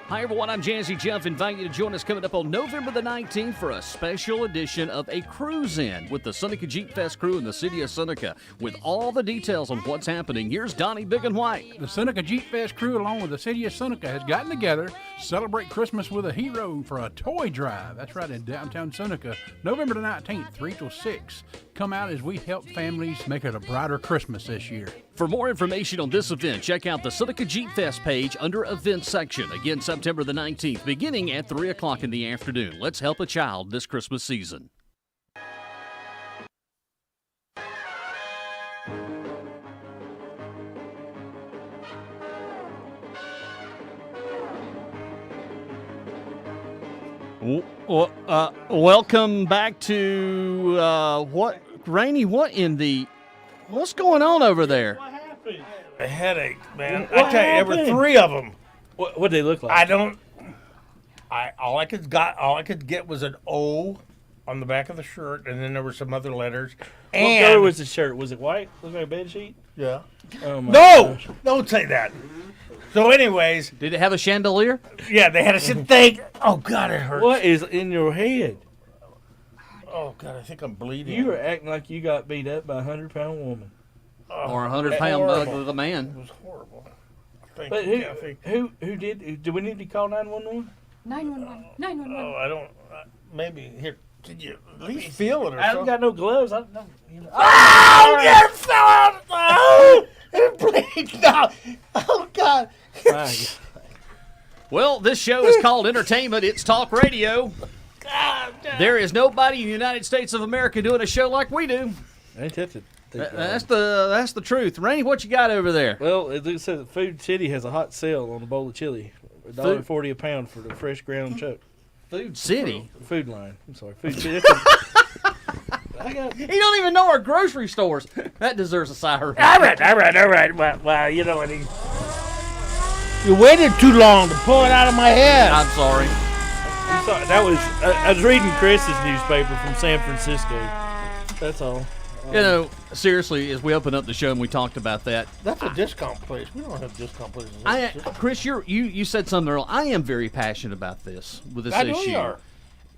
[SPEAKER 1] Hi, everyone. I'm Jazzy Jeff. Invite you to join us coming up on November the 19th for a special edition of a cruise-in with the Seneca Jeep Fest crew in the city of Seneca. With all the details on what's happening, here's Donnie Big and White.
[SPEAKER 5] The Seneca Jeep Fest crew, along with the city of Seneca, has gotten together to celebrate Christmas with a hero for a toy drive. That's right, in downtown Seneca, November the 19th, 3 till 6. Come out as we help families make it a brighter Christmas this year.
[SPEAKER 1] For more information on this event, check out the Seneca Jeep Fest page under Events section. Again, September the 19th, beginning at 3 o'clock in the afternoon. Let's help a child this Christmas season. Welcome back to what, Rainey? What's going on over there?
[SPEAKER 3] A headache, man.
[SPEAKER 2] What
[SPEAKER 3] I tell you, there were
[SPEAKER 2] happened?
[SPEAKER 3] 3 of them.
[SPEAKER 2] What they look like?
[SPEAKER 3] All I could get was an O on the back of the shirt, and then there were some other letters.
[SPEAKER 2] What
[SPEAKER 3] And
[SPEAKER 2] color was the shirt? Was it white? Look like a bed sheet?
[SPEAKER 3] yeah.
[SPEAKER 2] Oh my
[SPEAKER 3] No,
[SPEAKER 2] gosh.
[SPEAKER 3] don't say that. So, anyways,
[SPEAKER 1] Did it have a chandelier?
[SPEAKER 3] yeah, they had a sit thing. Oh God, it hurts.
[SPEAKER 2] What is in your head?
[SPEAKER 3] Oh God, I think I'm bleeding.
[SPEAKER 2] You were acting like you got beat up by a 100-pound woman.
[SPEAKER 1] Or a 100-pound
[SPEAKER 3] horrible.
[SPEAKER 1] bug of a man?
[SPEAKER 3] It was horrible. Thank
[SPEAKER 2] But
[SPEAKER 3] you, Kathy.
[SPEAKER 2] who did? Do we need to call 911?
[SPEAKER 4] 911. 911.
[SPEAKER 3] Oh, I don't. Maybe here. Did you at least feel it or
[SPEAKER 2] I haven't
[SPEAKER 3] something?
[SPEAKER 2] got no gloves. I don't know. You know.
[SPEAKER 3] Oh, you fell out! Oh, it bleeds now. Oh God.
[SPEAKER 2] My
[SPEAKER 1] Well, this show is called Entertainment. It's talk radio.
[SPEAKER 3] God.
[SPEAKER 1] There is nobody in the United States of America doing a show like we do.
[SPEAKER 2] Ain't that the thing?
[SPEAKER 1] That's the truth. Rainey, what you got over there?
[SPEAKER 2] Well, it says that Food City has a hot sale on a bowl of chili. $1.40 a pound for the fresh ground chuck.
[SPEAKER 1] Food City.
[SPEAKER 2] Food line. I'm sorry. Food City.
[SPEAKER 1] He don't even know our grocery stores. That deserves a siren.
[SPEAKER 3] All right. Well, you know what? You waited too long to pull it out of my head.
[SPEAKER 1] I'm sorry.
[SPEAKER 2] I'm sorry. That was I was reading Chris's newspaper from San Francisco. That's all.
[SPEAKER 1] You know, seriously, as we opened up the show and we talked about that,
[SPEAKER 3] That's a discount place. We don't have discount places.
[SPEAKER 1] Chris, you said something earlier. I am very passionate about this with this
[SPEAKER 3] I
[SPEAKER 1] issue.
[SPEAKER 3] know you are.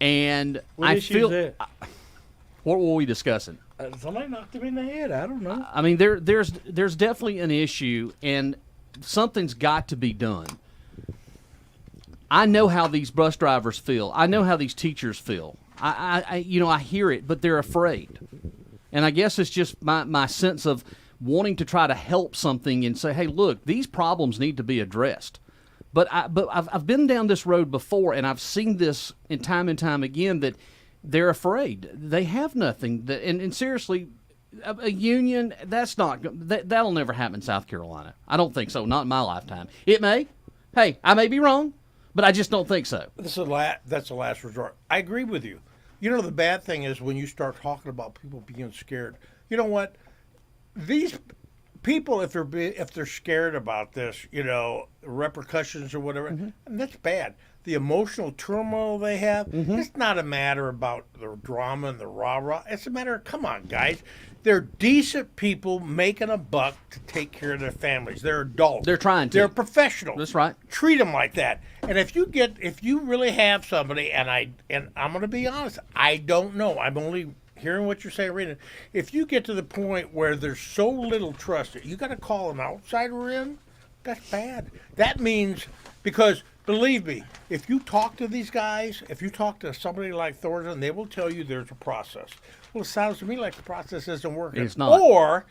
[SPEAKER 1] And
[SPEAKER 2] What
[SPEAKER 1] I
[SPEAKER 2] issue
[SPEAKER 1] feel.
[SPEAKER 2] is that?
[SPEAKER 1] What were we discussing?
[SPEAKER 2] Somebody knocked him in the head. I don't know.
[SPEAKER 1] I mean, there's definitely an issue, and something's got to be done. I know how these bus drivers feel. I know how these teachers feel. I hear it, but they're afraid. And I guess it's just my sense of wanting to try to help something and say, hey, look, these problems need to be addressed. But I've been down this road before, and I've seen this in time again that they're afraid. They have nothing. And seriously, a union, that'll never happen in South Carolina. I don't think so. Not in my lifetime. It may. Hey, I may be wrong, but I just don't think so.
[SPEAKER 3] That's the last resort. I agree with you. You know, the bad thing is when you start talking about people being scared. You know what? These people, if they're scared about this, repercussions or whatever, and that's bad. The emotional turmoil they have, it's not a matter about the drama and the rah-rah. It's a matter of, come on, guys. They're decent people making a buck to take care of their families. They're adults.
[SPEAKER 1] They're trying to.
[SPEAKER 3] They're professionals.
[SPEAKER 1] That's right.
[SPEAKER 3] Treat them like that. And if you really have somebody, and I'm going to be honest, I don't know. I'm only hearing what you're saying, reading. If you get to the point where there's so little trust, you got to call an outsider in. That's bad. That means because. Believe me, if you talk to these guys, if you talk to somebody like Thornton, they will tell you there's a process. Well, it sounds to me like the process isn't working.
[SPEAKER 1] It's not.
[SPEAKER 3] Or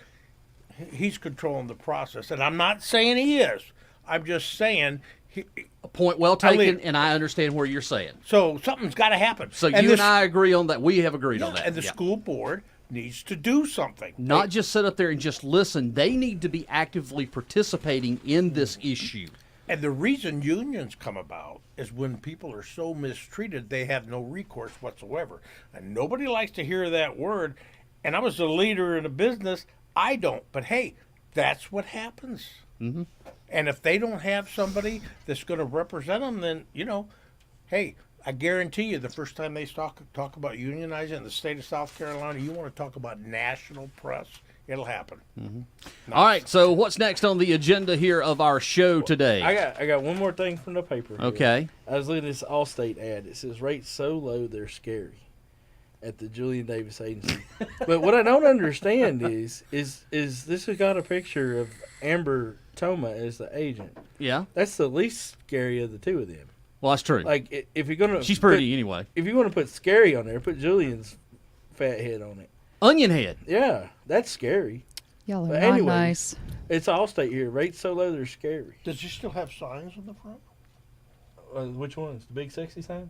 [SPEAKER 3] he's controlling the process. And I'm not saying he is. I'm just saying.
[SPEAKER 1] A point well taken, and I understand where you're saying.
[SPEAKER 3] So something's got to happen.
[SPEAKER 1] So you and I agree on that. We have agreed on that.
[SPEAKER 3] And the school board needs to do something.
[SPEAKER 1] Not just sit up there and just listen. They need to be actively participating in this issue.
[SPEAKER 3] And the reason unions come about is when people are so mistreated, they have no recourse whatsoever. And nobody likes to hear that word. And I was a leader in a business. I don't. But hey, that's what happens. Mm-hmm. And if they don't have somebody that's going to represent them, then, hey, I guarantee you the first time they talk about unionizing in the state of South Carolina, you want to talk about national press. It'll happen.
[SPEAKER 1] Mm-hmm. Nice. All right, so what's next on the agenda here of our show today?
[SPEAKER 2] I got one more thing from the paper.
[SPEAKER 1] Okay.
[SPEAKER 2] I was looking at this Allstate ad. It says rates so low they're scary at the Julian Davis Agency. But what I don't understand is this has got a picture of Amber Toma as the agent.
[SPEAKER 1] Yeah.
[SPEAKER 2] That's the least scary of the two of them.
[SPEAKER 1] Well, that's true.
[SPEAKER 2] Like if you're gonna,
[SPEAKER 1] she's pretty anyway.
[SPEAKER 2] If you want to put scary on there, put Julian's fat head on it.
[SPEAKER 1] Onion head.
[SPEAKER 2] Yeah, that's scary.
[SPEAKER 4] Y'all are
[SPEAKER 2] But
[SPEAKER 4] not
[SPEAKER 2] anyway,
[SPEAKER 4] nice.
[SPEAKER 2] It's Allstate here. Rates so low they're scary.
[SPEAKER 3] Does she still have signs on the front?
[SPEAKER 2] Which ones? The big sexy signs?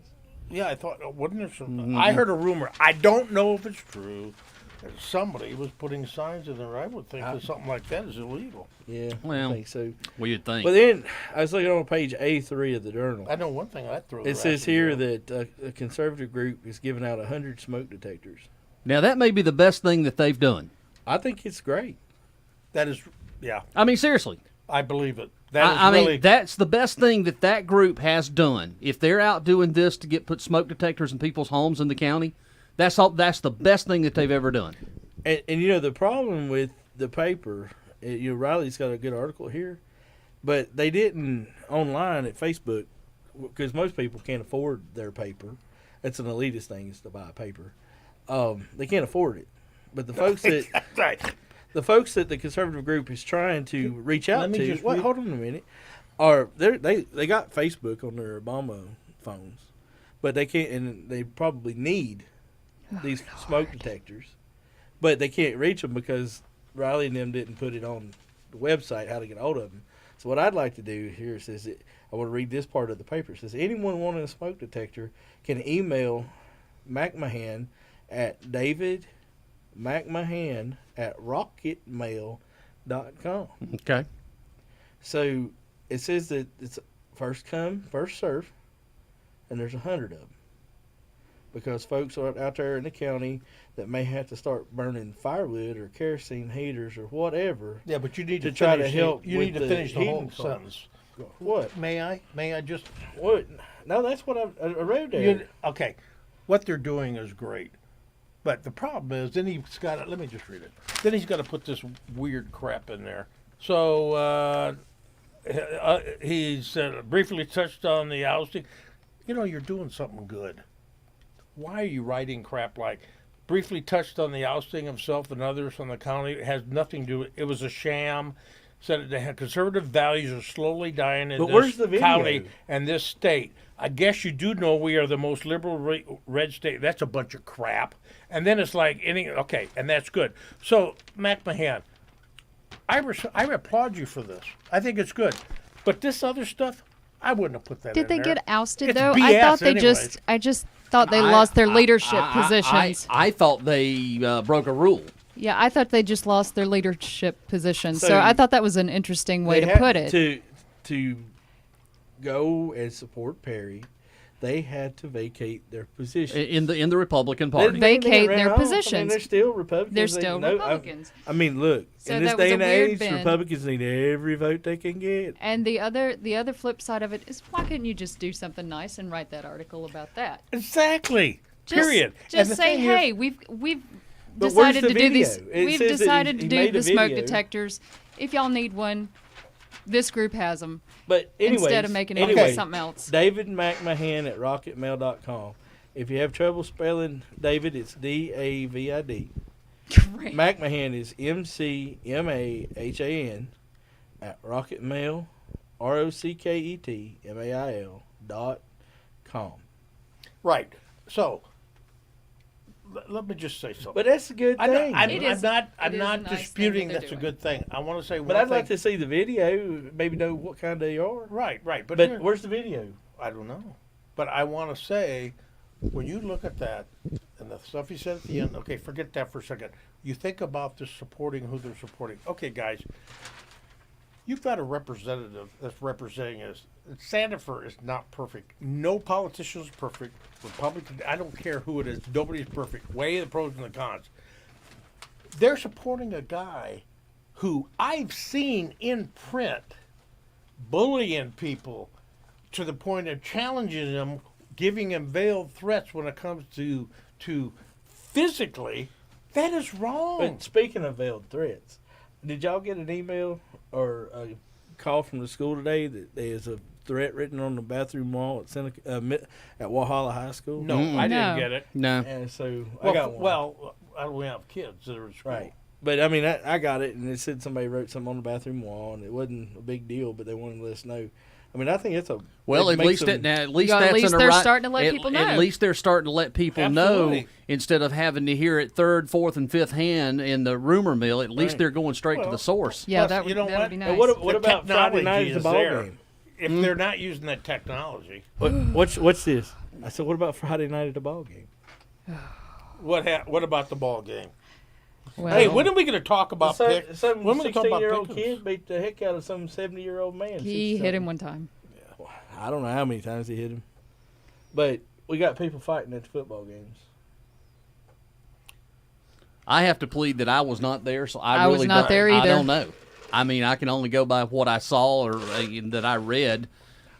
[SPEAKER 3] Yeah, I thought, wasn't there some? Mm-hmm. I heard a rumor. I don't know if it's true. That somebody was putting signs in there. I would think that something like that is illegal.
[SPEAKER 2] Yeah,
[SPEAKER 1] well,
[SPEAKER 2] I think so.
[SPEAKER 1] Well, you'd think.
[SPEAKER 2] But then I was looking on page A3 of the Journal.
[SPEAKER 3] I know one thing I'd throw.
[SPEAKER 2] It says here that a conservative group is giving out 100 smoke detectors.
[SPEAKER 1] Now, that may be the best thing that they've done.
[SPEAKER 2] I think it's great.
[SPEAKER 3] That is, yeah.
[SPEAKER 1] I mean, seriously.
[SPEAKER 3] I believe it.
[SPEAKER 1] I mean, that's the best thing that group has done. If they're out doing this to put smoke detectors in people's homes in the county, that's the best thing that they've ever done.
[SPEAKER 2] And the problem with the paper, Riley's got a good article here, but they didn't online at Facebook because most people can't afford their paper. That's an elitist thing, is to buy a paper. They can't afford it. But the folks that
[SPEAKER 3] right.
[SPEAKER 2] The folks that the conservative group is trying to reach out to, hold on a minute, they got Facebook on their Obama phones, but they can't, and they probably need these smoke detectors, but they can't reach them because Riley and them didn't put it on the website how to get a hold of them. So what I'd like to do here says I want to read this part of the paper. It says anyone wanting a smoke detector can email McMahon at David david.macmahan@rocketmail.com.
[SPEAKER 1] Okay.
[SPEAKER 2] So it says that it's first come, first serve, and there's 100 of them. Because folks are out there in the county that may have to start burning firewood or kerosene heaters or whatever.
[SPEAKER 3] Yeah, but you need
[SPEAKER 2] to
[SPEAKER 3] to
[SPEAKER 2] try to
[SPEAKER 3] finish
[SPEAKER 2] help
[SPEAKER 3] You
[SPEAKER 2] with
[SPEAKER 3] need to
[SPEAKER 2] the
[SPEAKER 3] finish the whole
[SPEAKER 2] heating cost.
[SPEAKER 3] sentence.
[SPEAKER 2] What?
[SPEAKER 3] May I? May I just?
[SPEAKER 2] What? No, that's what I wrote there.
[SPEAKER 3] Okay, what they're doing is great, but the problem is then he's got to. Let me just read it. Then he's got to put this weird crap in there. So he said briefly touched on the ousting. You know, you're doing something good. Why are you writing crap like briefly touched on the ousting of self and others from the county? It has nothing to do with it. Was a sham. Said that conservative values are slowly dying in
[SPEAKER 2] But where's
[SPEAKER 3] this
[SPEAKER 2] the video?
[SPEAKER 3] county and this state. I guess you do know we are the most liberal red state. That's a bunch of crap. And then it's like, okay, and that's good. So, McMahon, I applaud you for this. I think it's good. But this other stuff, I wouldn't have put that in
[SPEAKER 4] Did they
[SPEAKER 3] there.
[SPEAKER 4] get ousted
[SPEAKER 3] It's
[SPEAKER 4] though?
[SPEAKER 3] BS
[SPEAKER 4] I thought they
[SPEAKER 3] anyways.
[SPEAKER 4] I just thought they lost their leadership positions.
[SPEAKER 1] I thought they broke a rule.
[SPEAKER 4] Yeah, I thought they just lost their leadership positions. So
[SPEAKER 2] So
[SPEAKER 4] I thought that was an interesting way
[SPEAKER 2] They
[SPEAKER 4] to
[SPEAKER 2] had
[SPEAKER 4] put it.
[SPEAKER 2] To go and support Perry, they had to vacate their position.
[SPEAKER 1] In the Republican Party.
[SPEAKER 4] Vacate their positions.
[SPEAKER 2] I mean, they're still Republicans.
[SPEAKER 4] They're
[SPEAKER 2] They
[SPEAKER 4] still
[SPEAKER 2] know-
[SPEAKER 4] Republicans.
[SPEAKER 2] I mean, look,
[SPEAKER 4] So
[SPEAKER 2] in this
[SPEAKER 4] that was
[SPEAKER 2] day
[SPEAKER 4] a
[SPEAKER 2] and
[SPEAKER 4] weird
[SPEAKER 2] age,
[SPEAKER 4] bend.
[SPEAKER 2] Republicans need every vote they can get.
[SPEAKER 4] And the other flip side of it is, why couldn't you just do something nice and write that article about that?
[SPEAKER 3] Exactly.
[SPEAKER 4] Just,
[SPEAKER 3] Period. And
[SPEAKER 4] Just
[SPEAKER 3] the
[SPEAKER 4] say,
[SPEAKER 3] thing is-
[SPEAKER 4] hey, we've
[SPEAKER 2] But where's
[SPEAKER 4] decided
[SPEAKER 2] the
[SPEAKER 4] to do these.
[SPEAKER 2] video? It
[SPEAKER 4] We've
[SPEAKER 2] says that
[SPEAKER 4] decided
[SPEAKER 2] he
[SPEAKER 4] to do
[SPEAKER 2] made a
[SPEAKER 4] the smoke
[SPEAKER 2] video.
[SPEAKER 4] detectors. If y'all need one, this group has them.
[SPEAKER 2] But anyways,
[SPEAKER 4] Instead of making it into
[SPEAKER 2] anyways,
[SPEAKER 4] something else.
[SPEAKER 2] David MacMahan@rocketmail.com. If you have trouble spelling David, it's David.
[SPEAKER 4] Great.
[SPEAKER 2] MacMahan is McMahan @rocketmail, ROCKETMAIL.com.
[SPEAKER 3] Right. So, let me just say something.
[SPEAKER 2] But that's a good thing.
[SPEAKER 3] I'm
[SPEAKER 4] It is-
[SPEAKER 3] not
[SPEAKER 4] it is a nice thing
[SPEAKER 3] disputing
[SPEAKER 4] that they're
[SPEAKER 3] that's a
[SPEAKER 4] doing.
[SPEAKER 3] good thing. I want to say
[SPEAKER 2] but
[SPEAKER 3] one
[SPEAKER 2] I'd
[SPEAKER 3] thing.
[SPEAKER 2] like to see the video, maybe know what kind they are.
[SPEAKER 3] Right. But,
[SPEAKER 2] But
[SPEAKER 3] here-
[SPEAKER 2] where's the video?
[SPEAKER 3] I don't know. But I want to say, when you look at that and the stuff you said at the end, okay, forget that for a second. You think about this supporting who they're supporting. Okay, guys, you've got a representative that's representing us. Sandifer is not perfect. No politician is perfect. Republican, I don't care who it is. Nobody's perfect. Weigh the pros and the cons. They're supporting a guy who I've seen in print bullying people to the point of challenging them, giving them veiled threats when it comes to physically. That is wrong.
[SPEAKER 2] But speaking of veiled threats, did y'all get an email or a call from the school today that there's a threat written on the bathroom wall at at Walhalla High School?
[SPEAKER 3] No, I didn't
[SPEAKER 4] No.
[SPEAKER 3] get it.
[SPEAKER 1] No.
[SPEAKER 2] And so
[SPEAKER 3] Well,
[SPEAKER 2] I got one.
[SPEAKER 3] we have kids that are at school.
[SPEAKER 2] Right. But I mean, I got it, and it said somebody wrote something on the bathroom wall, and it wasn't a big deal, but they wanted to let us know. I mean, I think it's a
[SPEAKER 1] Well,
[SPEAKER 2] it
[SPEAKER 1] at
[SPEAKER 2] makes
[SPEAKER 1] least
[SPEAKER 2] them-
[SPEAKER 1] at least
[SPEAKER 4] At
[SPEAKER 1] that's
[SPEAKER 4] least
[SPEAKER 1] in
[SPEAKER 4] they're
[SPEAKER 1] a right,
[SPEAKER 4] starting to let
[SPEAKER 1] at,
[SPEAKER 4] people
[SPEAKER 1] At
[SPEAKER 4] know.
[SPEAKER 1] least they're starting to let people know
[SPEAKER 3] Absolutely.
[SPEAKER 1] instead of having to hear it third, fourth, and fifth hand in the rumor mill. At least
[SPEAKER 2] Right.
[SPEAKER 1] they're going straight to
[SPEAKER 3] Well,
[SPEAKER 1] the source.
[SPEAKER 4] Yeah,
[SPEAKER 3] Plus,
[SPEAKER 4] that would,
[SPEAKER 3] you know
[SPEAKER 4] that
[SPEAKER 3] what?
[SPEAKER 4] would be
[SPEAKER 2] And
[SPEAKER 4] nice.
[SPEAKER 2] what
[SPEAKER 3] The
[SPEAKER 2] about Friday night
[SPEAKER 3] technology
[SPEAKER 2] at the
[SPEAKER 3] is
[SPEAKER 2] ball
[SPEAKER 3] there.
[SPEAKER 2] game?
[SPEAKER 3] If they're not using that technology,
[SPEAKER 2] What's this? I said, what about Friday night at the ball game?
[SPEAKER 3] what about the ball game?
[SPEAKER 4] Well,
[SPEAKER 3] Hey, when are we going to talk about
[SPEAKER 2] Some
[SPEAKER 3] picks? When are we gonna talk about
[SPEAKER 2] 16-year-old
[SPEAKER 3] Pickens?
[SPEAKER 2] kid beat the heck out of some 70-year-old man.
[SPEAKER 4] he
[SPEAKER 2] 60
[SPEAKER 4] hit him one time.
[SPEAKER 2] I don't know how many times he hit him. But we got people fighting at the football games.
[SPEAKER 1] I have to plead that I was not there, so
[SPEAKER 4] I
[SPEAKER 1] I
[SPEAKER 4] was
[SPEAKER 1] really
[SPEAKER 4] not
[SPEAKER 1] don't,
[SPEAKER 4] there
[SPEAKER 1] I
[SPEAKER 4] either.
[SPEAKER 1] don't know. I mean, I can only go by what I saw or that I read.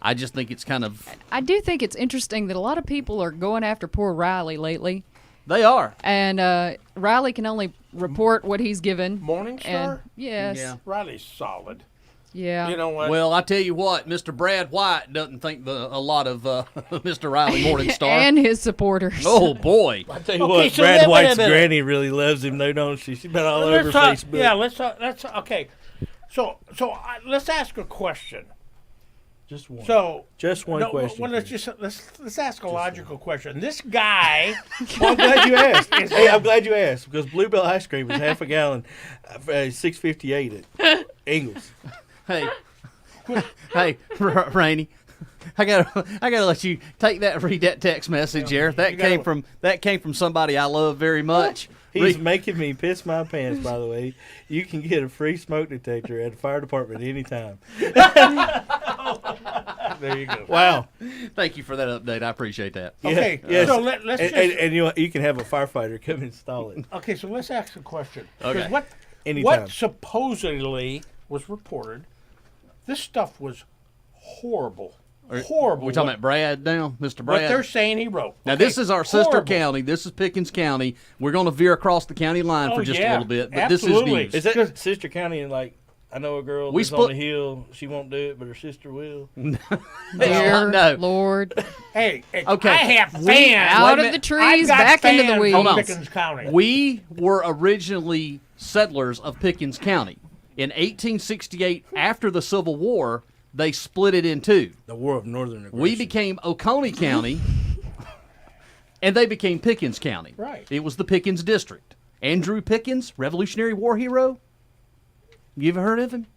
[SPEAKER 1] I just think it's kind of
[SPEAKER 4] I do think it's interesting that a lot of people are going after poor Riley lately,
[SPEAKER 1] they are.
[SPEAKER 4] and Riley can only report what he's given.
[SPEAKER 3] Morningstar?
[SPEAKER 4] And yes,
[SPEAKER 1] Yeah.
[SPEAKER 3] Riley's solid.
[SPEAKER 4] yeah.
[SPEAKER 3] You know what?
[SPEAKER 1] Well, I tell you what, Mr. Brad White doesn't think a lot of Mr. Riley Morningstar.
[SPEAKER 4] and his supporters.
[SPEAKER 1] Oh boy.
[SPEAKER 2] I tell you
[SPEAKER 3] Okay,
[SPEAKER 2] what,
[SPEAKER 3] so
[SPEAKER 2] Brad
[SPEAKER 3] wait a
[SPEAKER 2] White's
[SPEAKER 3] minute.
[SPEAKER 2] granny really loves him, though, don't she? She's been all over
[SPEAKER 3] Let's talk-
[SPEAKER 2] Facebook.
[SPEAKER 3] Yeah, let's okay. So let's ask a question.
[SPEAKER 2] Just one.
[SPEAKER 3] So
[SPEAKER 2] Just one question,
[SPEAKER 3] Well, let's
[SPEAKER 2] please.
[SPEAKER 3] just let's ask a logical question. This guy,
[SPEAKER 2] Well, I'm glad you asked. Hey, I'm glad you asked because Bluebell ice cream is half a gallon, $6.58 at Ingles.
[SPEAKER 1] Hey, hey, Rainey. I gotta let you take that. Read that text message there. That
[SPEAKER 3] gotta-
[SPEAKER 1] came from somebody I love very much.
[SPEAKER 2] He's making me piss my pants, by the way. You can get a free smoke detector at the fire department anytime.
[SPEAKER 3] There you go.
[SPEAKER 2] Wow.
[SPEAKER 1] Thank you for that update. I appreciate that.
[SPEAKER 3] Okay,
[SPEAKER 2] yes.
[SPEAKER 3] so let's just.
[SPEAKER 2] And you can have a firefighter come install it.
[SPEAKER 3] Okay, so let's ask a question. 'Cause
[SPEAKER 1] Okay.
[SPEAKER 2] Anytime.
[SPEAKER 3] What supposedly was reported, this stuff was horrible. Horrible.
[SPEAKER 1] We're talking about Brad now, Mr. Brad.
[SPEAKER 3] what they're saying he wrote.
[SPEAKER 1] Now,
[SPEAKER 3] Okay,
[SPEAKER 1] this is our sister
[SPEAKER 3] horrible.
[SPEAKER 1] county. This is Pickens County. We're going to veer across the county line for just a
[SPEAKER 3] yeah,
[SPEAKER 1] little bit, but
[SPEAKER 3] absolutely.
[SPEAKER 1] this is
[SPEAKER 2] Is
[SPEAKER 1] news.
[SPEAKER 2] that sister county? And like, I know a girl
[SPEAKER 1] We
[SPEAKER 2] lives on
[SPEAKER 1] split-
[SPEAKER 2] the hill. She won't do it, but her sister will.
[SPEAKER 4] Dear
[SPEAKER 1] no.
[SPEAKER 4] Lord.
[SPEAKER 3] Hey,
[SPEAKER 1] Okay.
[SPEAKER 3] I have
[SPEAKER 1] We-
[SPEAKER 3] fans.
[SPEAKER 4] Out
[SPEAKER 1] a
[SPEAKER 4] of the
[SPEAKER 1] minute.
[SPEAKER 4] trees,
[SPEAKER 3] I've got
[SPEAKER 4] back into the
[SPEAKER 3] fans
[SPEAKER 4] weeds.
[SPEAKER 3] from
[SPEAKER 1] Hold on.
[SPEAKER 3] Pickens County.
[SPEAKER 1] We were originally settlers of Pickens County. In 1868, after the Civil War, they split it in two.
[SPEAKER 2] The War of Northern Aggression.
[SPEAKER 1] We became Oconee County, and they became Pickens County.
[SPEAKER 3] Right.
[SPEAKER 1] It was the Pickens District. Andrew Pickens, Revolutionary War hero. You ever heard of him?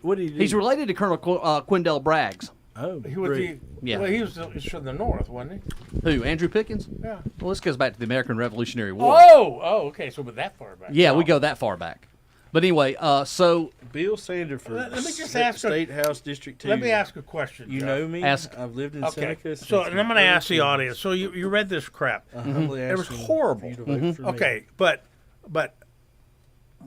[SPEAKER 2] What did he do?
[SPEAKER 1] He's related to Colonel Quindell Braggs.
[SPEAKER 2] Oh,
[SPEAKER 3] He was
[SPEAKER 2] great.
[SPEAKER 1] Yeah.
[SPEAKER 3] Well, he's from the north, wasn't
[SPEAKER 1] Who? Andrew Pickens?
[SPEAKER 3] he? Yeah.
[SPEAKER 1] Well, this goes back to the American Revolutionary War.
[SPEAKER 3] Oh, okay. So, but that far back.
[SPEAKER 1] Yeah, we
[SPEAKER 3] Oh.
[SPEAKER 1] go that far back. But anyway, so
[SPEAKER 2] Bill Sanderford.
[SPEAKER 3] Let me just ask a-
[SPEAKER 2] State House District 2.
[SPEAKER 3] Let me ask a question.
[SPEAKER 2] You
[SPEAKER 3] Jeff.
[SPEAKER 2] know me.
[SPEAKER 1] Ask.
[SPEAKER 2] I've lived in
[SPEAKER 3] Okay.
[SPEAKER 2] Seneca.
[SPEAKER 3] So, and I'm going to ask the
[SPEAKER 2] since
[SPEAKER 3] audience. So, you read this crap.
[SPEAKER 2] I humbly
[SPEAKER 3] It was
[SPEAKER 2] ask you
[SPEAKER 3] horrible.
[SPEAKER 2] for you to vote for me.
[SPEAKER 3] Okay, but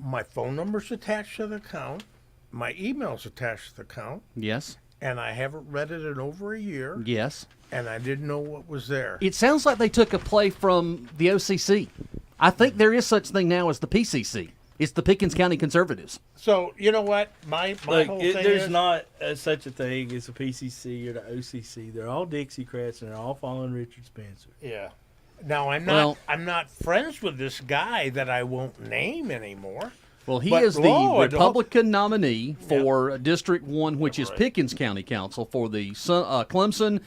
[SPEAKER 3] my phone number's attached to the account. My email's attached to the account,
[SPEAKER 1] yes,
[SPEAKER 3] and I haven't read it in over a year,
[SPEAKER 1] yes.
[SPEAKER 3] and I didn't know what was there.
[SPEAKER 1] It sounds like they took a play from the OCC. I think there is such thing now as the PCC. It's the Pickens County Conservatives.
[SPEAKER 3] So you know what? My
[SPEAKER 2] Look,
[SPEAKER 3] whole thing
[SPEAKER 2] there's
[SPEAKER 3] is
[SPEAKER 2] not such a thing as a PCC or the OCC. They're all Dixiecrats and they're all following Richard Spencer.
[SPEAKER 3] yeah. Now
[SPEAKER 1] Well-
[SPEAKER 3] I'm not friends with this guy that I won't name anymore.
[SPEAKER 1] Well, he
[SPEAKER 3] But
[SPEAKER 1] is the
[SPEAKER 3] Lord,
[SPEAKER 1] Republican nominee for District 1, which is Pickens County Council for the Clemson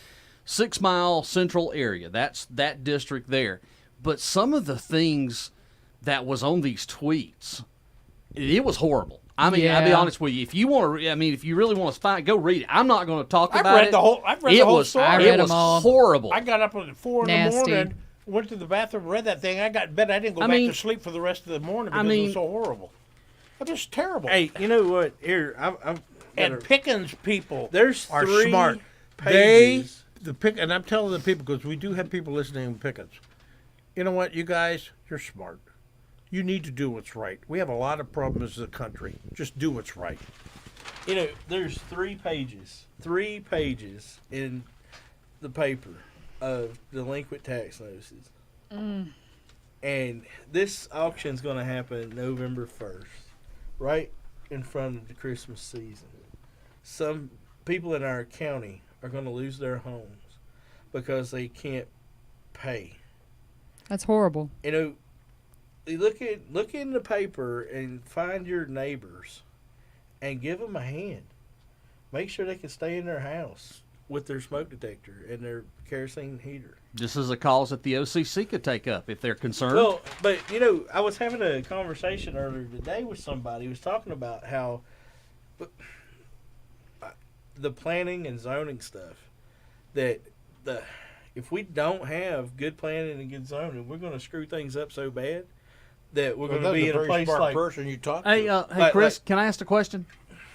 [SPEAKER 1] 6 Mile Central area. That's that district there. But some of the things that was on these tweets, it was horrible. I mean, I'll be
[SPEAKER 4] Yeah.
[SPEAKER 1] honest with you. If you want to, I mean, if you really want to find, go read it. I'm not going to talk
[SPEAKER 3] I've
[SPEAKER 1] about
[SPEAKER 3] read
[SPEAKER 1] it.
[SPEAKER 3] the whole- I've read
[SPEAKER 1] it
[SPEAKER 3] the whole
[SPEAKER 1] was,
[SPEAKER 3] story.
[SPEAKER 4] I
[SPEAKER 1] It
[SPEAKER 4] read
[SPEAKER 1] was
[SPEAKER 4] them all.
[SPEAKER 1] horrible.
[SPEAKER 3] I got up at 4 in
[SPEAKER 4] Nasty.
[SPEAKER 3] the morning, went to the bathroom, read that thing. I got in bed. I didn't go
[SPEAKER 1] I
[SPEAKER 3] back
[SPEAKER 1] mean-
[SPEAKER 3] to sleep for the rest of the morning
[SPEAKER 1] I
[SPEAKER 3] because it
[SPEAKER 1] mean-
[SPEAKER 3] was so horrible. It was terrible.
[SPEAKER 2] Hey, you know what? Here, I'm
[SPEAKER 3] and Pickens people
[SPEAKER 2] There's
[SPEAKER 3] are
[SPEAKER 2] 3
[SPEAKER 3] smart.
[SPEAKER 2] pages.
[SPEAKER 3] And I'm telling the people because we do have people listening in Pickens. You know what, you guys, you're smart. You need to do what's right. We have a lot of problems as a country. Just do what's right.
[SPEAKER 2] You know, there's 3 pages in the paper of delinquent tax notices. And this auction's going to happen November 1st, right in front of the Christmas season. Some people in our county are going to lose their homes because they can't pay.
[SPEAKER 4] That's horrible.
[SPEAKER 2] You know, you look in the paper and find your neighbors and give them a hand. Make sure they can stay in their house with their smoke detector and their kerosene heater.
[SPEAKER 1] This is a cause that the OCC could take up if they're concerned.
[SPEAKER 2] Well, but you know, I was having a conversation earlier today with somebody who was talking about how the planning and zoning stuff, that if we don't have good planning and good zoning, we're going to screw things up so bad that we're going to be in a place like.
[SPEAKER 3] person you talk
[SPEAKER 1] hey,
[SPEAKER 3] to.
[SPEAKER 1] hey, Chris, can I ask a question?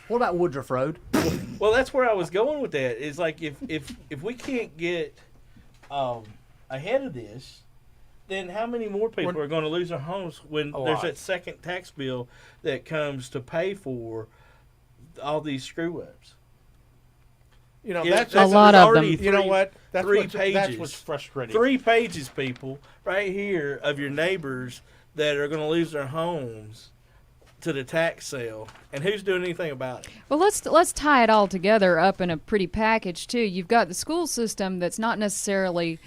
[SPEAKER 1] What about Woodruff Road?
[SPEAKER 2] Well, that's where I was going with that. Is like if we can't get ahead of this, then how many more people are going to lose their homes when
[SPEAKER 3] A
[SPEAKER 2] there's
[SPEAKER 3] lot.
[SPEAKER 2] that second tax bill that comes to pay for all these screw ups?
[SPEAKER 3] You know,
[SPEAKER 2] Yeah,
[SPEAKER 3] that's
[SPEAKER 4] A lot of
[SPEAKER 2] already
[SPEAKER 4] them.
[SPEAKER 3] You know what? That's
[SPEAKER 2] 3
[SPEAKER 3] what's,
[SPEAKER 2] pages.
[SPEAKER 3] That's what's frustrating.
[SPEAKER 2] 3 pages, people, right here of your neighbors that are going to lose their homes to the tax sale, and who's doing anything about it?
[SPEAKER 4] Well, let's tie it all together up in a pretty package too. You've got the school system that's not necessarily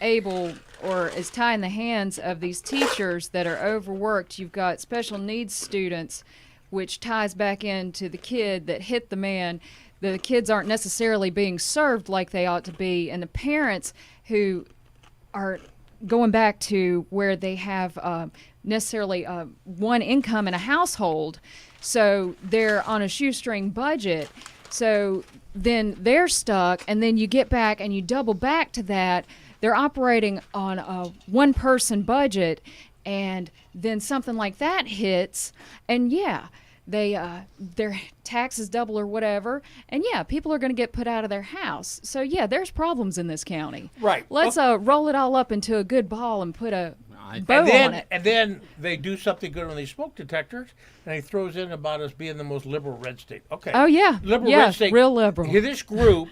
[SPEAKER 4] able or is tying the hands of these teachers that are overworked. You've got special needs students, which ties back into the kid that hit the man. The kids aren't necessarily being served like they ought to be, and the parents who are going back to where they have necessarily one income in a household, so they're on a shoestring budget. So then they're stuck, and then you get back and you double back to that. They're operating on a one-person budget, and then something like that hits, and yeah, they their taxes double or whatever, and yeah, people are going to get put out of their house. So yeah, there's problems in this county.
[SPEAKER 3] Right.
[SPEAKER 4] Let's roll it all up into a good ball and put a bow
[SPEAKER 3] And then,
[SPEAKER 4] on it.
[SPEAKER 3] and then they do something good on these smoke detectors, and he throws in about us being the most liberal red state. Okay.
[SPEAKER 4] Oh yeah,
[SPEAKER 3] Liberal
[SPEAKER 4] yeah,
[SPEAKER 3] red state.
[SPEAKER 4] real liberal.
[SPEAKER 3] This group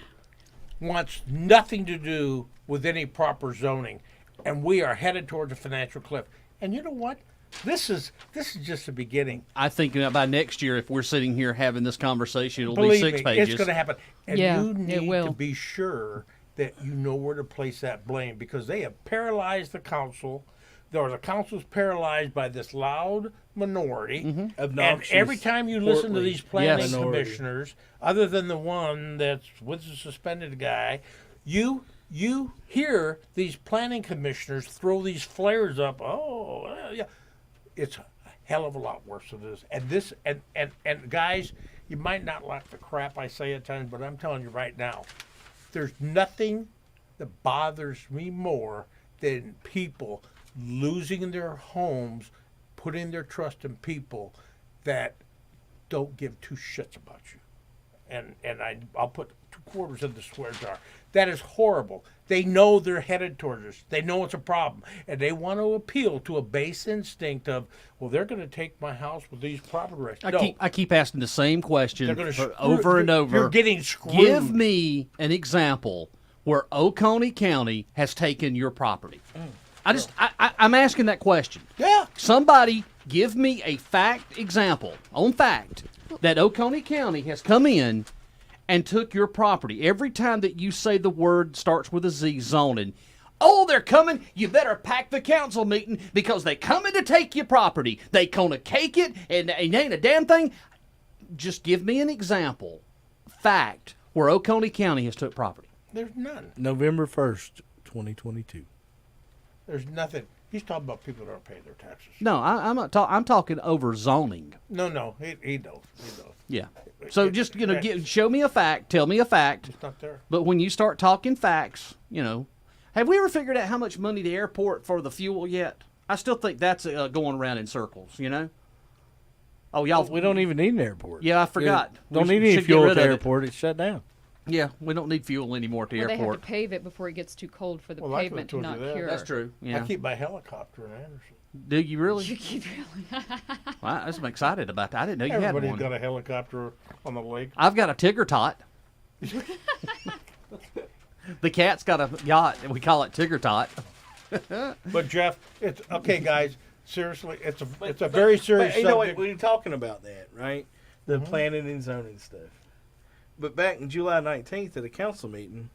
[SPEAKER 3] wants nothing to do with any proper zoning, and we are headed towards a financial cliff. And you know what? This is just the beginning.
[SPEAKER 1] I think by next year, if we're sitting here having this conversation, it'll
[SPEAKER 3] Believe
[SPEAKER 1] be 6
[SPEAKER 3] me,
[SPEAKER 1] pages.
[SPEAKER 3] it's going to happen. And
[SPEAKER 4] Yeah,
[SPEAKER 3] you
[SPEAKER 4] it
[SPEAKER 3] need
[SPEAKER 4] will.
[SPEAKER 3] to be sure that you know where to place that blame, because they have paralyzed the council. The council's paralyzed by this loud minority. And
[SPEAKER 2] Obnoxious,
[SPEAKER 3] every time you listen to
[SPEAKER 2] portly
[SPEAKER 3] these planning
[SPEAKER 1] Yes.
[SPEAKER 2] minority.
[SPEAKER 3] commissioners, other than the one that's with the suspended guy, you hear these planning commissioners throw these flares up. Oh, well, yeah. It's a hell of a lot worse than this. And this and guys, you might not like the crap I say at times, but I'm telling you right now, there's nothing that bothers me more than people losing their homes, putting their trust in people that don't give two shits about you. And I'll put 2 quarters in the swear jar. That is horrible. They know they're headed towards this. They know it's a problem. And they want to appeal to a base instinct of, well, they're going to take my house with these property rights. No,
[SPEAKER 1] I keep asking the same question
[SPEAKER 3] they're going to
[SPEAKER 1] over and over.
[SPEAKER 3] You're getting screwed.
[SPEAKER 1] Give me an example where Oconee County has taken your property. I'm asking that question.
[SPEAKER 3] Yeah.
[SPEAKER 1] Somebody give me a fact example on fact that Oconee County has come in and took your property. Every time that you say the word starts with a Z, zoning. Oh, they're coming. You better pack the council meeting because they coming to take your property. They gonna cake it and it ain't a damn thing. Just give me an example, fact, where Oconee County has took property.
[SPEAKER 3] There's none.
[SPEAKER 2] November 1st, 2022.
[SPEAKER 3] There's nothing. He's talking about people that don't pay their taxes.
[SPEAKER 1] No, I'm not. I'm talking over zoning.
[SPEAKER 3] No, he knows. He knows.
[SPEAKER 1] Yeah. So just show me a fact, tell me a fact.
[SPEAKER 3] It's not there.
[SPEAKER 1] But when you start talking facts, have we ever figured out how much money the airport for the fuel yet? I still think that's going around in circles. Oh, y'all.
[SPEAKER 2] We don't even need an airport.
[SPEAKER 1] Yeah, I forgot.
[SPEAKER 2] Don't
[SPEAKER 1] We
[SPEAKER 2] need any
[SPEAKER 1] should get
[SPEAKER 2] fuel
[SPEAKER 1] rid
[SPEAKER 2] at the
[SPEAKER 1] of it.
[SPEAKER 2] airport. It's shut down.
[SPEAKER 1] Yeah, we don't need fuel anymore at the
[SPEAKER 4] Or they have
[SPEAKER 1] airport.
[SPEAKER 4] to pave it before it gets too cold for the
[SPEAKER 3] Well, I
[SPEAKER 4] pavement to
[SPEAKER 3] could've
[SPEAKER 4] not
[SPEAKER 3] told you that.
[SPEAKER 4] cure.
[SPEAKER 1] That's true. Yeah.
[SPEAKER 3] I keep my helicopter in Anderson.
[SPEAKER 1] Do you really?
[SPEAKER 4] You keep really.
[SPEAKER 1] Well, I'm excited about that. I didn't know you had
[SPEAKER 3] Everybody's
[SPEAKER 1] one.
[SPEAKER 3] got a helicopter on the lake.
[SPEAKER 1] I've got a Tigger Tot. The cat's got a yacht, and we call it Tigger Tot.
[SPEAKER 3] But Jeff, it's okay, guys. Seriously, it's a very serious
[SPEAKER 2] But, you know what?
[SPEAKER 3] subject.
[SPEAKER 2] We were talking about that, right? The
[SPEAKER 3] Mm-hmm.
[SPEAKER 2] planning and zoning stuff. But back in July 19th at a council meeting,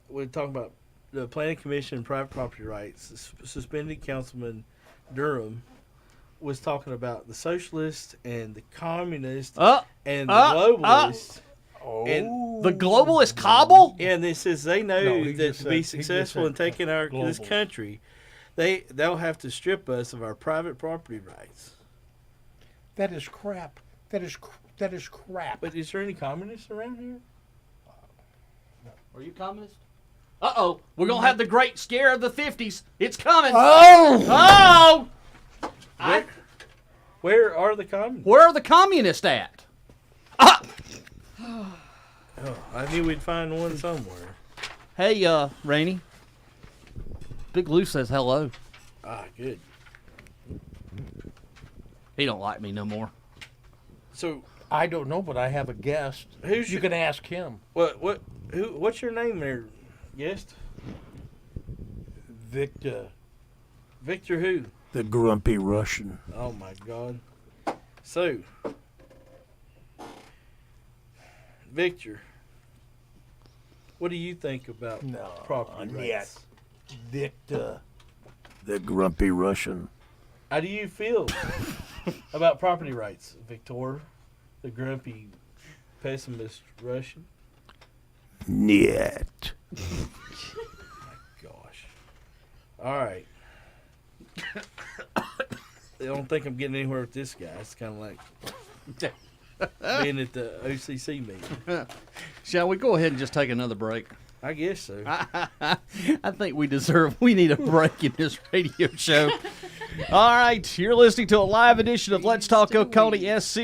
[SPEAKER 2] we were talking about the Planning Commission and private property rights. Suspended Councilman Durham was talking about the socialists and the communists and the globalists.
[SPEAKER 3] Oh,
[SPEAKER 2] And
[SPEAKER 1] The globalist cobble?
[SPEAKER 2] and it says they know
[SPEAKER 3] No, he
[SPEAKER 2] that
[SPEAKER 3] just
[SPEAKER 2] to be
[SPEAKER 3] said- he just
[SPEAKER 2] successful in
[SPEAKER 3] said
[SPEAKER 2] taking this
[SPEAKER 3] globals.
[SPEAKER 2] country, they'll have to strip us of our private property rights.
[SPEAKER 3] that is crap. That is crap.
[SPEAKER 2] But is there any communists around here?
[SPEAKER 1] Are you communist? Uh-oh. We're going to have the great scare of the 50s. It's coming.
[SPEAKER 3] Oh!
[SPEAKER 1] Oh!
[SPEAKER 2] Where are the communists?
[SPEAKER 1] Where are the communists at? Ah!
[SPEAKER 2] Oh, I knew we'd find one somewhere.
[SPEAKER 1] Hey, Rainey. Big Lou says hello.
[SPEAKER 2] Ah, good.
[SPEAKER 1] He don't like me no more.
[SPEAKER 2] So,
[SPEAKER 3] I don't know, but I have a guest.
[SPEAKER 2] Who's
[SPEAKER 3] You
[SPEAKER 2] your-
[SPEAKER 3] can ask him.
[SPEAKER 2] what's your name there, guest?
[SPEAKER 3] Victor.
[SPEAKER 2] Victor who?
[SPEAKER 3] The grumpy Russian.
[SPEAKER 2] Oh my God. So, Victor, what do you think about property rights?
[SPEAKER 3] Victor. The grumpy Russian.
[SPEAKER 2] How do you feel about property rights, Victor, the grumpy pessimist Russian?
[SPEAKER 3] Niet.
[SPEAKER 2] Gosh. All right. I don't think I'm getting anywhere with this guy. It's kind of like being at the OCC meeting.
[SPEAKER 1] Shall we go ahead and just take another break?
[SPEAKER 2] I guess so.
[SPEAKER 1] I think we need a break in this radio show. All right, you're listening to a live edition of Let's Talk Oconee SC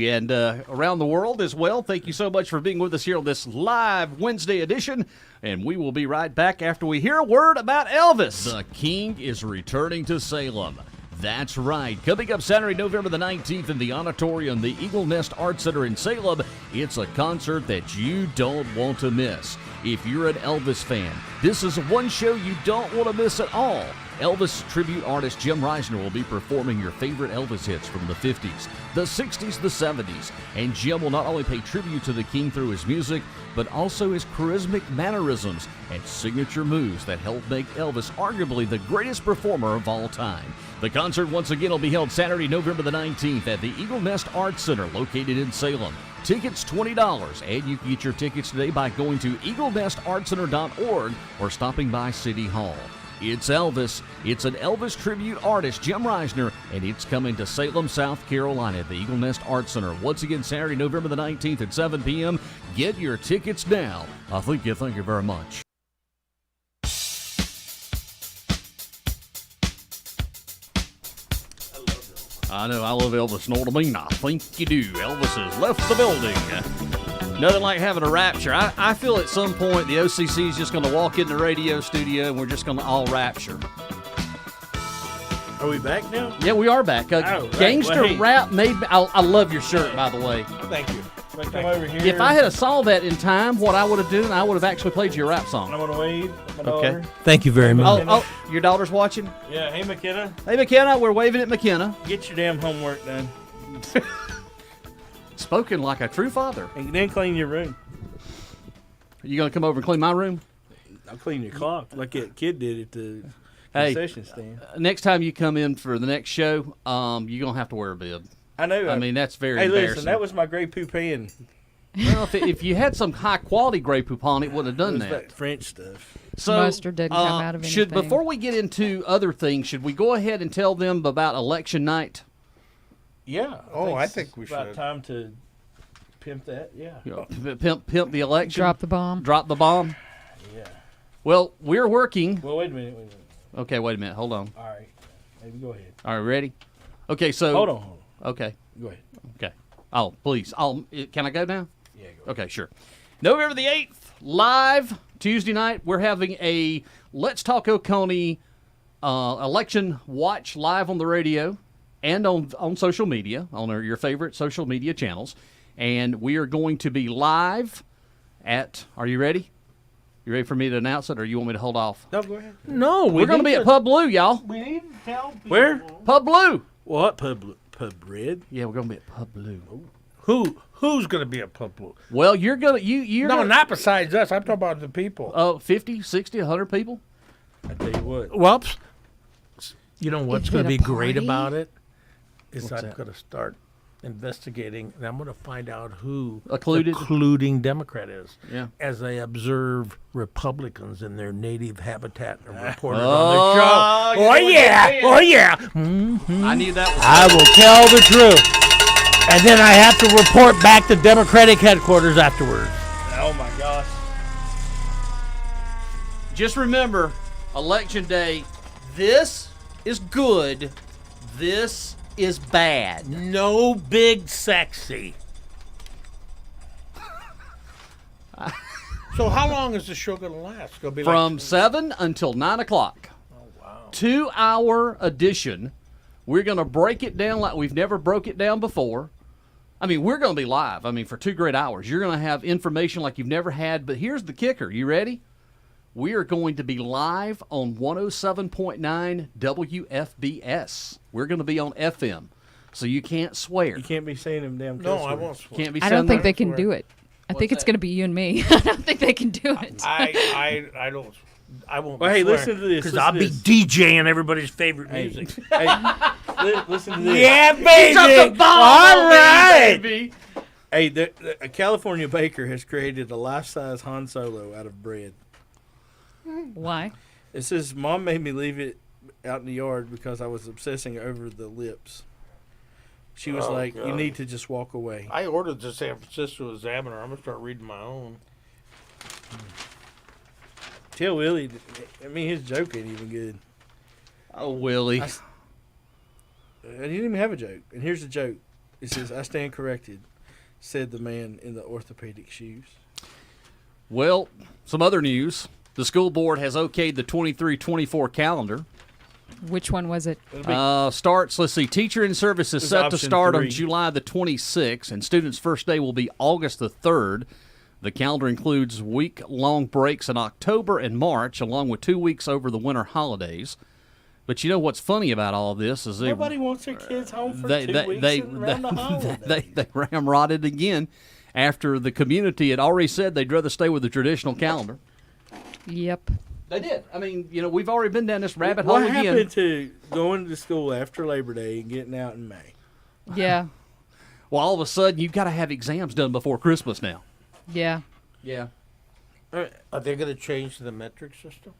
[SPEAKER 1] and around the world as well. Thank you so much for being with us here on this live Wednesday edition, and we will be right back after we hear a word about Elvis. The King is returning to Salem. That's right. Coming up Saturday, November the 19th in the auditorium, the Eagle Nest Art Center in Salem, it's a concert that you don't want to miss. If you're an Elvis fan, this is one show you don't want to miss at all. Elvis tribute artist Jim Reisner will be performing your favorite Elvis hits from the 50s, the 60s, the 70s. And Jim will not only pay tribute to the King through his music, but also his charismatic mannerisms and signature moves that help make Elvis arguably the greatest performer of all time. The concert once again will be held Saturday, November the 19th at the Eagle Nest Art Center located in Salem. Tickets $20, and you can get your tickets today by going to eaglenestartcenter.org or stopping by City Hall. It's Elvis. It's an Elvis tribute artist, Jim Reisner, and it's coming to Salem, South Carolina at the Eagle Nest Art Center. Once again, Saturday, November the 19th at 7 p.m. Get your tickets now. Thank you very much. I know, I love Elvis, know what I mean? I think you do. Elvis has left the building. Nothing like having a rapture. I feel at some point the OCC is just going to walk in the radio studio and we're just going to all rapture.
[SPEAKER 2] Are we back now?
[SPEAKER 1] Yeah, we are back.
[SPEAKER 2] Right.
[SPEAKER 1] Gangster
[SPEAKER 2] Well, hey.
[SPEAKER 1] Rap made me. I love your shirt, by the way.
[SPEAKER 3] Thank you.
[SPEAKER 2] Come over here.
[SPEAKER 1] If I had saw that in time, what I would have done, I would have actually played you a rap song.
[SPEAKER 2] I'm going to wave at my
[SPEAKER 1] Okay.
[SPEAKER 2] daughter.
[SPEAKER 3] Thank you very much.
[SPEAKER 1] Oh, your daughter's watching?
[SPEAKER 2] Yeah, hey, McKenna.
[SPEAKER 1] Hey, McKenna, we're waving at McKenna.
[SPEAKER 2] Get your damn homework done.
[SPEAKER 1] Spoken like a true father.
[SPEAKER 2] And then clean your room.
[SPEAKER 1] You going to come over and clean my room?
[SPEAKER 2] I'll clean your clock like that kid did at the
[SPEAKER 1] Hey,
[SPEAKER 2] concession stand.
[SPEAKER 1] next time you come in for the next show, you're going to have to wear a bib.
[SPEAKER 2] I know.
[SPEAKER 1] I mean, that's very
[SPEAKER 2] hey,
[SPEAKER 1] embarrassing.
[SPEAKER 2] listen, that was my Grey Poupon.
[SPEAKER 1] Well, if you had some high-quality Grey Poupon, it would have
[SPEAKER 2] It
[SPEAKER 1] done
[SPEAKER 2] was
[SPEAKER 1] that.
[SPEAKER 2] that French stuff.
[SPEAKER 1] So,
[SPEAKER 4] Mustard didn't come out of
[SPEAKER 1] should
[SPEAKER 4] anything.
[SPEAKER 1] Before we get into other things, should we go ahead and tell them about election night?
[SPEAKER 2] Yeah.
[SPEAKER 3] I
[SPEAKER 2] it's
[SPEAKER 3] think we
[SPEAKER 2] about
[SPEAKER 3] should.
[SPEAKER 2] time to pimp that. Yeah.
[SPEAKER 1] Pimp the election.
[SPEAKER 4] Drop the bomb.
[SPEAKER 1] Drop the bomb.
[SPEAKER 2] Yeah.
[SPEAKER 1] Well, we're working.
[SPEAKER 2] Well, wait a minute.
[SPEAKER 1] Okay, wait a minute. Hold on.
[SPEAKER 2] All right. Maybe go ahead.
[SPEAKER 1] All right, ready? Okay, so
[SPEAKER 2] Hold on.
[SPEAKER 1] Okay,
[SPEAKER 2] Go ahead.
[SPEAKER 1] okay. Oh, please. Can I go now?
[SPEAKER 2] Yeah, go ahead.
[SPEAKER 1] Okay, sure. November the 8th, live Tuesday night. We're having a Let's Talk Oconee election watch live on the radio and on social media, on your favorite social media channels. And we are going to be live at, are you ready? You ready for me to announce it, or you want me to hold off?
[SPEAKER 2] No, go ahead.
[SPEAKER 3] No,
[SPEAKER 1] We're going to be at Pub Blue, y'all.
[SPEAKER 3] We need to tell people.
[SPEAKER 2] Where?
[SPEAKER 1] Pub Blue.
[SPEAKER 2] What? Pub Red?
[SPEAKER 1] Yeah, we're going to be at Pub Blue.
[SPEAKER 3] Who's going to be at Pub Blue?
[SPEAKER 1] Well, you're going to, you're
[SPEAKER 3] No,
[SPEAKER 1] gonna,
[SPEAKER 3] not besides us. I'm talking about the people.
[SPEAKER 1] 50, 60, 100 people.
[SPEAKER 2] I tell you what.
[SPEAKER 3] Well, you know what's
[SPEAKER 4] Is
[SPEAKER 3] going
[SPEAKER 4] it
[SPEAKER 3] to
[SPEAKER 4] a
[SPEAKER 3] be great
[SPEAKER 4] party?
[SPEAKER 3] about it? Is
[SPEAKER 1] What's
[SPEAKER 3] I'm
[SPEAKER 1] that?
[SPEAKER 3] going to start investigating, and I'm going to find out who
[SPEAKER 1] Occluded?
[SPEAKER 3] the occluding Democrat is.
[SPEAKER 1] Yeah.
[SPEAKER 3] As they observe Republicans in their native habitat and report it
[SPEAKER 1] Oh,
[SPEAKER 3] on the show.
[SPEAKER 1] you know
[SPEAKER 3] Oh,
[SPEAKER 1] what
[SPEAKER 3] yeah.
[SPEAKER 1] you're saying.
[SPEAKER 3] Oh, yeah.
[SPEAKER 1] I knew that was
[SPEAKER 3] I will tell the truth. And then I have to report back to Democratic headquarters afterwards.
[SPEAKER 2] Oh my gosh.
[SPEAKER 1] Just remember, Election Day, this is good, this is bad.
[SPEAKER 3] No big sexy. So how long is the show going to last? It's going to be
[SPEAKER 1] From 7 until 9 o'clock.
[SPEAKER 3] Oh, wow.
[SPEAKER 1] 2-hour edition. We're going to break it down like we've never broke it down before. I mean, we're going to be live. I mean, for 2 great hours. You're going to have information like you've never had. But here's the kicker. You ready? We are going to be live on 107.9 WFBS. We're going to be on FM. So you can't swear.
[SPEAKER 2] You can't be saying them damn
[SPEAKER 3] No,
[SPEAKER 2] cuss
[SPEAKER 3] I
[SPEAKER 2] words.
[SPEAKER 3] won't swear.
[SPEAKER 1] Can't be
[SPEAKER 4] I don't think
[SPEAKER 1] saying
[SPEAKER 4] they can do it. I think it's
[SPEAKER 1] that?
[SPEAKER 4] going to be you and me. I don't think they can do it.
[SPEAKER 3] I don't. I won't.
[SPEAKER 2] Well, hey,
[SPEAKER 3] swear,
[SPEAKER 2] listen to this,
[SPEAKER 3] Because
[SPEAKER 2] listen
[SPEAKER 3] I'll
[SPEAKER 2] to
[SPEAKER 3] be
[SPEAKER 2] this.
[SPEAKER 3] DJing everybody's favorite
[SPEAKER 2] Hey,
[SPEAKER 3] music.
[SPEAKER 2] listen to this.
[SPEAKER 3] Yeah, baby.
[SPEAKER 1] Dropped the bomb
[SPEAKER 3] All
[SPEAKER 1] on me,
[SPEAKER 3] right.
[SPEAKER 1] baby.
[SPEAKER 2] Hey, a California baker has created a life-size Han Solo out of bread.
[SPEAKER 4] Why?
[SPEAKER 2] It says, Mom made me leave it out in the yard because I was obsessing over the lips. She was
[SPEAKER 3] Oh,
[SPEAKER 2] like, you
[SPEAKER 3] God.
[SPEAKER 2] need to just walk away.
[SPEAKER 3] I ordered the San Francisco Examiner. I'm gonna start reading my own.
[SPEAKER 2] Tell Willie. I mean, his joke ain't even good.
[SPEAKER 1] Oh, Willie.
[SPEAKER 2] I didn't even have a joke. And here's the joke. It says, "I stand corrected," said the man in the orthopedic shoes.
[SPEAKER 1] Well, some other news. The school board has okayed the 23-24 calendar.
[SPEAKER 4] Which one was it?
[SPEAKER 1] Starts, let's see, teacher in service is
[SPEAKER 2] It's
[SPEAKER 1] set to
[SPEAKER 2] option
[SPEAKER 1] start
[SPEAKER 2] 3.
[SPEAKER 1] on July the 26th, and students' first day will be August the 3rd. The calendar includes week-long breaks in October and March, along with 2 weeks over the winter holidays. But you know what's funny about all this is
[SPEAKER 2] Nobody wants their kids home for 2 weeks around the holiday.
[SPEAKER 1] they ramrodded again after the community had already said they'd rather stay with the traditional calendar.
[SPEAKER 4] Yep.
[SPEAKER 1] They did. I mean, we've already been down this rabbit hole
[SPEAKER 2] What
[SPEAKER 1] again.
[SPEAKER 2] happened to going to school after Labor Day and getting out in May?
[SPEAKER 4] Yeah.
[SPEAKER 1] Well, all of a sudden, you've got to have exams done before Christmas now.
[SPEAKER 4] Yeah.
[SPEAKER 1] Yeah.
[SPEAKER 3] Are they going to change the metric system?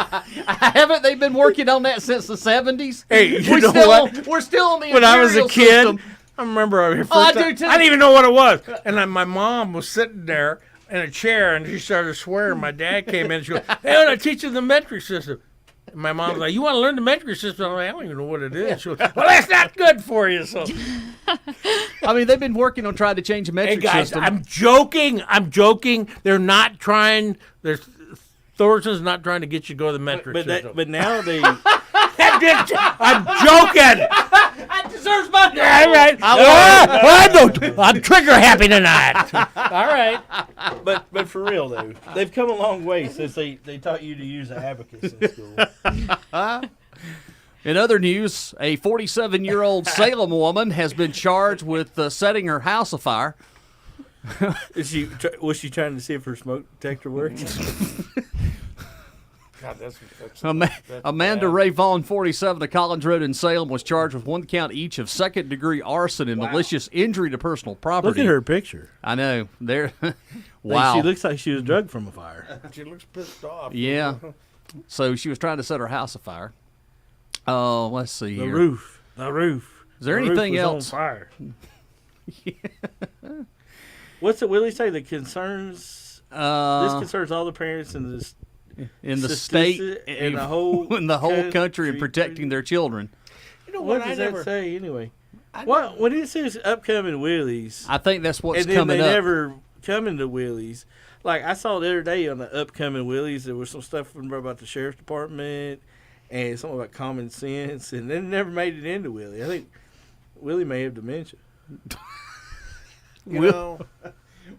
[SPEAKER 1] Haven't they been working on that since the 70s?
[SPEAKER 3] Hey, you
[SPEAKER 1] we're
[SPEAKER 3] know
[SPEAKER 1] still
[SPEAKER 3] what?
[SPEAKER 1] We're still on the
[SPEAKER 3] When I was a
[SPEAKER 1] imperial
[SPEAKER 3] kid,
[SPEAKER 1] system.
[SPEAKER 3] I remember I
[SPEAKER 1] I do too.
[SPEAKER 3] I didn't even know what it was. And then my mom was sitting there in a chair, and she started swearing. My dad came in, and she goes, "Hey, I'm teaching the metric system." And my mom's like, "You want to learn the metric system?" I'm like, "I don't even know what it is." She goes, "Well, that's not good for you." So,
[SPEAKER 1] I mean, they've been working on trying to change the
[SPEAKER 3] hey
[SPEAKER 1] metric
[SPEAKER 3] guys,
[SPEAKER 1] system.
[SPEAKER 3] I'm joking. I'm joking. They're not trying. Thorson's not trying to get you to go to the metric system.
[SPEAKER 2] But now they.
[SPEAKER 3] I'm joking.
[SPEAKER 1] That deserves my
[SPEAKER 3] All right. I'm trigger happy tonight. All right.
[SPEAKER 2] But for real though, they've come a long way since they taught you to use an abacus in school.
[SPEAKER 1] In other news, a 47-year-old Salem woman has been charged with setting her house afire.
[SPEAKER 2] Was she trying to see if her smoke detector worked?
[SPEAKER 3] God, that's
[SPEAKER 1] Amanda
[SPEAKER 3] bad.
[SPEAKER 1] Ray Vaughn, 47, of Collins Road in Salem, was charged with 1 count each of second-degree arson and malicious injury to personal property.
[SPEAKER 2] Look at her picture.
[SPEAKER 1] I know. There.
[SPEAKER 2] Wow.
[SPEAKER 1] Wow.
[SPEAKER 2] She looks like she was drugged from a fire.
[SPEAKER 3] She looks pissed off.
[SPEAKER 1] Yeah. So she was trying to set her house afire. Oh, let's see
[SPEAKER 2] The
[SPEAKER 1] here.
[SPEAKER 2] roof. The roof.
[SPEAKER 1] Is there
[SPEAKER 2] The
[SPEAKER 1] anything
[SPEAKER 2] roof
[SPEAKER 1] else?
[SPEAKER 2] was on fire. What's it Willie say? That concerns. This concerns all the parents in this.
[SPEAKER 1] In the state
[SPEAKER 2] in the whole
[SPEAKER 1] in the whole country and protecting their children.
[SPEAKER 3] You know
[SPEAKER 2] What
[SPEAKER 3] what?
[SPEAKER 2] does
[SPEAKER 3] I
[SPEAKER 2] that
[SPEAKER 3] never.
[SPEAKER 2] say anyway? What when it says upcoming Willies,
[SPEAKER 1] I think that's what's
[SPEAKER 2] and then
[SPEAKER 1] coming
[SPEAKER 2] they
[SPEAKER 1] up.
[SPEAKER 2] never come into Willies. Like I saw the other day on the upcoming Willies, there was some stuff about the sheriff's department and something about common sense, and they never made it into Willie. I think Willie may have dementia.
[SPEAKER 3] You know,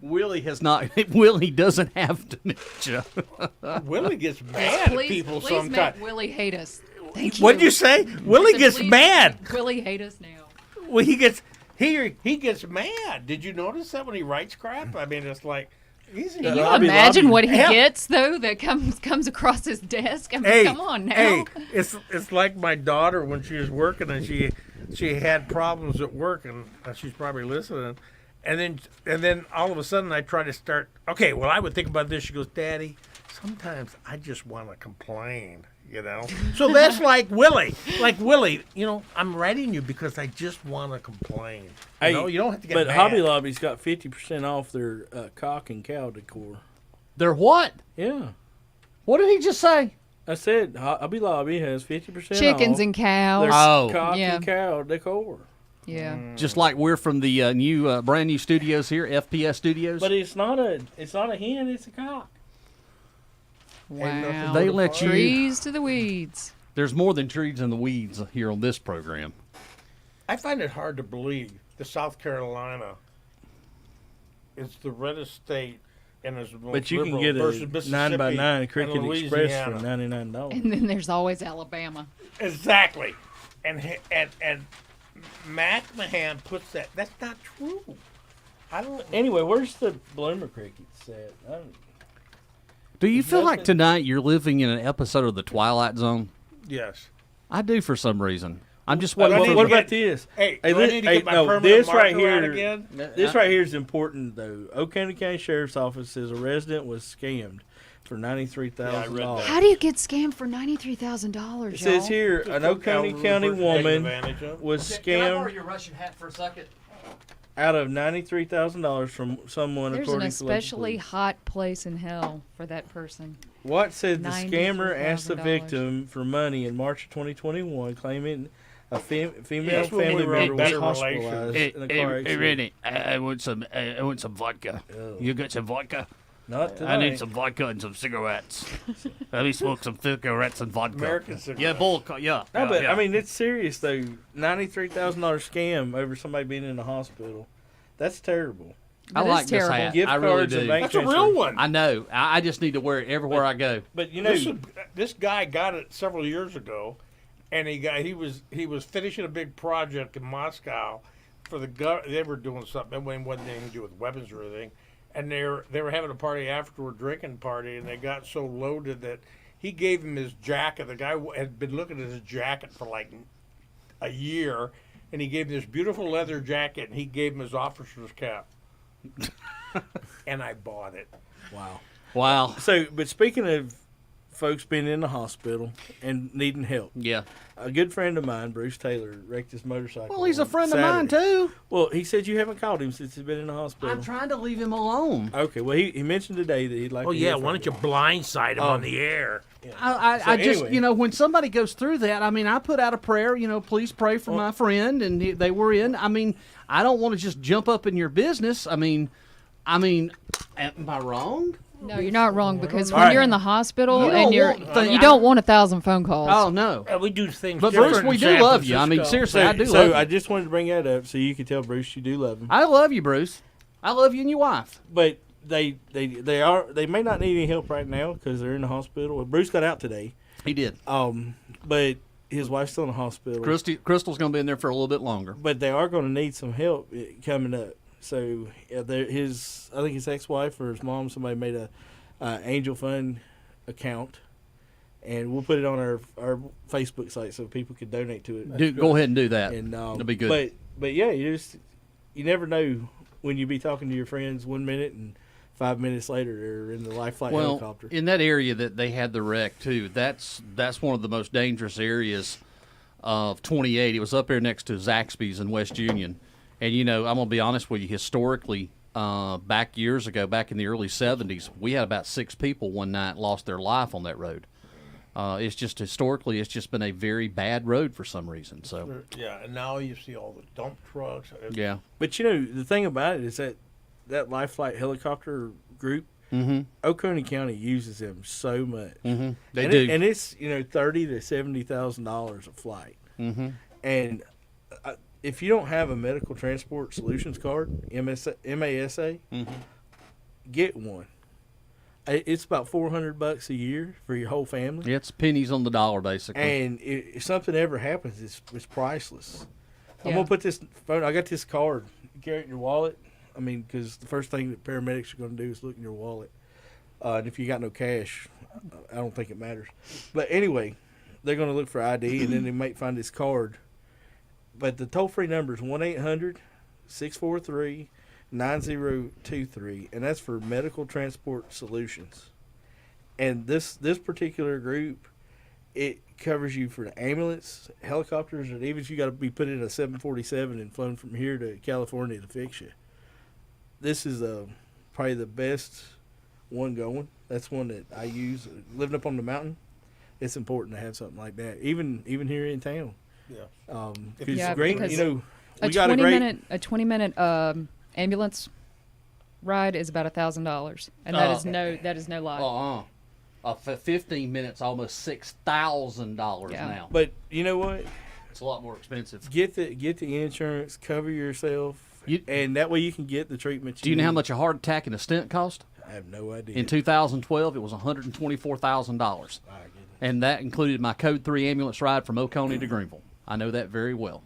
[SPEAKER 1] Willie has not. Willie doesn't have dementia.
[SPEAKER 3] Willie gets mad at people
[SPEAKER 4] please
[SPEAKER 3] sometimes.
[SPEAKER 4] make Willie hate us. Thank you.
[SPEAKER 3] What'd you say? Willie
[SPEAKER 4] Said,
[SPEAKER 3] gets
[SPEAKER 4] "Please
[SPEAKER 3] mad.
[SPEAKER 4] make Willie hate us now.
[SPEAKER 3] Well, he gets mad. Did you notice that when he writes crap? I mean, it's like he's.
[SPEAKER 4] Can you
[SPEAKER 2] Lobby,
[SPEAKER 4] imagine
[SPEAKER 2] lobby.
[SPEAKER 4] what he
[SPEAKER 3] Hell.
[SPEAKER 4] gets though? That comes across his desk. I mean,
[SPEAKER 3] Hey,
[SPEAKER 4] come on now.
[SPEAKER 3] hey, it's like my daughter when she was working and she had problems at work and she's probably listening. And then all of a sudden I try to start. Okay, well I would think about this. She goes, "Daddy, sometimes I just want to complain." You know. So that's like Willie. Like Willie, I'm writing you because I just want to complain.
[SPEAKER 2] Hey,
[SPEAKER 3] You don't have to get
[SPEAKER 2] But
[SPEAKER 3] mad.
[SPEAKER 2] Hobby Lobby's got 50% off their cock and cow decor.
[SPEAKER 1] They're what?
[SPEAKER 2] Yeah.
[SPEAKER 1] What did he just say?
[SPEAKER 2] I said Hobby Lobby has 50%
[SPEAKER 4] Chickens
[SPEAKER 2] off
[SPEAKER 4] and
[SPEAKER 2] their
[SPEAKER 4] cows.
[SPEAKER 1] Oh.
[SPEAKER 2] cock
[SPEAKER 4] Yeah.
[SPEAKER 2] and cow decor.
[SPEAKER 4] Yeah.
[SPEAKER 1] Just like we're from the brand new studios here, FPS Studios.
[SPEAKER 2] But it's not a hen, it's a cock.
[SPEAKER 4] Wow.
[SPEAKER 1] They let you.
[SPEAKER 4] Trees to the weeds.
[SPEAKER 1] There's more than trees in the weeds here on this program.
[SPEAKER 3] I find it hard to believe that South Carolina is the reddest state and is the most
[SPEAKER 2] But you can
[SPEAKER 3] liberal
[SPEAKER 2] get
[SPEAKER 3] versus
[SPEAKER 2] a
[SPEAKER 3] Mississippi
[SPEAKER 2] 9x9 Cricket
[SPEAKER 3] and
[SPEAKER 2] Express for
[SPEAKER 3] Louisiana.
[SPEAKER 2] $99.
[SPEAKER 4] And then there's always Alabama.
[SPEAKER 3] Exactly. And McMahon puts that. That's not true. I don't.
[SPEAKER 2] Anyway, where's the bloomer crickets at? I don't-
[SPEAKER 1] Do you feel like
[SPEAKER 2] nothing-
[SPEAKER 1] tonight you're living in an episode of The Twilight Zone?
[SPEAKER 3] Yes.
[SPEAKER 1] I do for some reason. I'm just
[SPEAKER 3] Well,
[SPEAKER 1] waiting
[SPEAKER 3] I
[SPEAKER 1] for
[SPEAKER 3] need
[SPEAKER 2] What
[SPEAKER 3] to
[SPEAKER 2] about
[SPEAKER 3] get-
[SPEAKER 2] this?
[SPEAKER 3] Hey,
[SPEAKER 2] Hey,
[SPEAKER 3] do I
[SPEAKER 2] li-
[SPEAKER 3] need to
[SPEAKER 2] hey,
[SPEAKER 3] get my
[SPEAKER 2] no,
[SPEAKER 3] permanent
[SPEAKER 2] this
[SPEAKER 3] marker
[SPEAKER 2] right
[SPEAKER 3] out
[SPEAKER 2] here-
[SPEAKER 3] again?
[SPEAKER 2] This right here is important, though. Oconee County Sheriff's Office says a resident was scammed for $93,000.
[SPEAKER 3] that.
[SPEAKER 4] How do you get scammed for $93,000,
[SPEAKER 2] It
[SPEAKER 4] y'all?
[SPEAKER 2] says here an Oconee County woman was scammed.
[SPEAKER 1] your Russian hat for a second?
[SPEAKER 2] out of $93,000 from someone,
[SPEAKER 4] There's an
[SPEAKER 2] according
[SPEAKER 4] especially
[SPEAKER 2] to local
[SPEAKER 4] hot place in hell for that person.
[SPEAKER 2] police. Watt said the scammer asked the
[SPEAKER 4] $93,000.
[SPEAKER 2] victim for money in March of 2021, claiming a female
[SPEAKER 3] That's when
[SPEAKER 2] family
[SPEAKER 3] we were in
[SPEAKER 2] member was
[SPEAKER 3] better
[SPEAKER 2] hospitalized
[SPEAKER 3] relations.
[SPEAKER 2] in a car accident.
[SPEAKER 1] Rennie, I want some vodka.
[SPEAKER 2] Oh.
[SPEAKER 1] You got some vodka?
[SPEAKER 2] Not today.
[SPEAKER 1] I need some vodka and some cigarettes. Let me smoke some cigarettes and vodka.
[SPEAKER 3] American cigarettes.
[SPEAKER 1] Yeah, bull. Yeah.
[SPEAKER 2] No,
[SPEAKER 1] yeah,
[SPEAKER 2] but
[SPEAKER 1] yeah.
[SPEAKER 2] I mean, it's serious though. $93,000 scam over somebody being in the hospital. That's terrible.
[SPEAKER 1] I
[SPEAKER 4] That is
[SPEAKER 1] like this
[SPEAKER 4] terrible.
[SPEAKER 1] hat.
[SPEAKER 2] Gift
[SPEAKER 1] I really
[SPEAKER 2] cards and
[SPEAKER 1] do.
[SPEAKER 2] bank
[SPEAKER 3] That's a
[SPEAKER 2] transfer.
[SPEAKER 3] real one.
[SPEAKER 1] I know. I just need to wear it everywhere I go.
[SPEAKER 2] But you know,
[SPEAKER 3] This guy got it several years ago, and he was finishing a big project in Moscow for the they were doing something. It wasn't anything to do with weapons or anything, and they were having a party afterward, drinking party, and they got so loaded that he gave him his jacket. The guy had been looking at his jacket for like a year, and he gave him this beautiful leather jacket, and he gave him his officer's cap. And I bought it.
[SPEAKER 2] wow.
[SPEAKER 1] Wow.
[SPEAKER 2] So, but speaking of folks being in the hospital and needing help,
[SPEAKER 1] Yeah.
[SPEAKER 2] a good friend of mine, Bruce Taylor, wrecked his motorcycle.
[SPEAKER 1] Well, he's a
[SPEAKER 2] on
[SPEAKER 1] friend of mine
[SPEAKER 2] Saturday.
[SPEAKER 1] too.
[SPEAKER 2] Well, he said you haven't called him since he's been in the hospital.
[SPEAKER 1] I'm trying to leave him alone.
[SPEAKER 2] Okay, well, he mentioned today that he'd like
[SPEAKER 3] Oh
[SPEAKER 2] to hear
[SPEAKER 3] yeah,
[SPEAKER 2] from
[SPEAKER 3] why don't you blindside him on the air?
[SPEAKER 1] I just,
[SPEAKER 2] anyway.
[SPEAKER 1] when somebody goes through that, I mean, I put out a prayer, please pray for my friend, and they were in. I mean, I don't want to just jump up in your business. I mean, am I wrong?
[SPEAKER 4] No, you're not wrong because
[SPEAKER 2] All
[SPEAKER 4] when
[SPEAKER 2] right.
[SPEAKER 4] you're in the hospital
[SPEAKER 1] You
[SPEAKER 4] and
[SPEAKER 1] don't
[SPEAKER 4] you don't want 1,000 phone calls.
[SPEAKER 1] Oh no.
[SPEAKER 3] We do things
[SPEAKER 1] But
[SPEAKER 3] different
[SPEAKER 1] Bruce, we
[SPEAKER 3] in
[SPEAKER 1] do
[SPEAKER 3] San
[SPEAKER 1] love you. I mean,
[SPEAKER 3] Francisco.
[SPEAKER 1] seriously, I do
[SPEAKER 2] so
[SPEAKER 1] love you.
[SPEAKER 2] I just wanted to bring that up so you could tell Bruce you do love him.
[SPEAKER 1] I love you, Bruce. I love you and your wife.
[SPEAKER 2] But they may not need any help right now because they're in the hospital. Well, Bruce got out today.
[SPEAKER 1] He did.
[SPEAKER 2] But his wife's still in the hospital.
[SPEAKER 1] Crystal's going to be in there for a little bit longer.
[SPEAKER 2] But they are going to need some help coming up. So I think his ex-wife or his mom, somebody made a Angel Fund account, and we'll put it on our Facebook site so people can donate to it.
[SPEAKER 1] Go ahead and do that.
[SPEAKER 2] And
[SPEAKER 1] It'll be good.
[SPEAKER 2] But yeah, you never know when you be talking to your friends 1 minute and 5 minutes later they're in the life flight helicopter.
[SPEAKER 1] In that area that they had the wreck too, that's one of the most dangerous areas of 28. It was up there next to Zaxby's in West Union, and I'm gonna be honest with you. Historically, back years ago, back in the early 70s, we had about 6 people one night lost their life on that road. It's just historically, it's just been a very bad road for some reason. So
[SPEAKER 3] Yeah, and now you see all the dump trucks.
[SPEAKER 1] yeah,
[SPEAKER 2] But the thing about it is that life flight helicopter group, Oconee County uses them so much.
[SPEAKER 1] they do.
[SPEAKER 2] And it's $30,000 to $70,000 a flight. And if you don't have a medical transport solutions card, MASA, get one. It's about $400 a year for your whole family.
[SPEAKER 1] It's pennies on the dollar, basically.
[SPEAKER 2] And if something ever happens, it's priceless. I'm
[SPEAKER 4] Yeah.
[SPEAKER 2] gonna put this phone. I got this card. You carry it in your wallet. I mean, because the first thing that paramedics are going to do is look in your wallet. And if you got no cash, I don't think it matters. But anyway, they're going to look for ID, and then they might find this card. But the toll-free number is 1-800-643-9023, and that's for Medical Transport Solutions. And this particular group, it covers you for the ambulance, helicopters, and even if you got to be put in a 747 and flown from here to California to fix you. This is probably the best one going. That's one that I use. Living up on the mountain, it's important to have something like that, even here in town.
[SPEAKER 3] Yeah.
[SPEAKER 4] Yeah,
[SPEAKER 2] great,
[SPEAKER 4] because
[SPEAKER 2] we
[SPEAKER 4] a
[SPEAKER 2] got a great.
[SPEAKER 4] 20-minute ambulance ride is about $1,000, and that is no lie.
[SPEAKER 1] 15 minutes, almost $6,000
[SPEAKER 4] Yeah.
[SPEAKER 1] now.
[SPEAKER 2] But you know what?
[SPEAKER 1] It's a lot more expensive.
[SPEAKER 2] Get the insurance, cover yourself, and that way you can get the treatment.
[SPEAKER 1] Do you know how
[SPEAKER 2] need.
[SPEAKER 1] much a heart attack and a stent cost?
[SPEAKER 2] I have no idea.
[SPEAKER 1] In 2012, it was $124,000, and that included my Code 3 ambulance ride from Oconee to Greenville. I know that very well.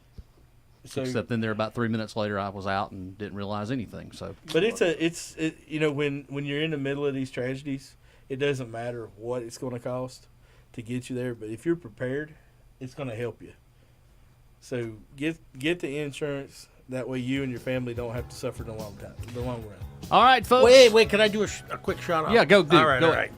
[SPEAKER 2] So,
[SPEAKER 1] Except then there about 3 minutes later, I was out and didn't realize anything. So,
[SPEAKER 2] but when you're in the middle of these tragedies, it doesn't matter what it's going to cost to get you there. But if you're prepared, it's going to help you. So get the insurance. That way you and your family don't have to suffer the long run.
[SPEAKER 1] all right, folks.
[SPEAKER 3] Wait, can I do a quick shout out?
[SPEAKER 1] Yeah, go do it.
[SPEAKER 3] All right,
[SPEAKER 1] Go
[SPEAKER 3] all right.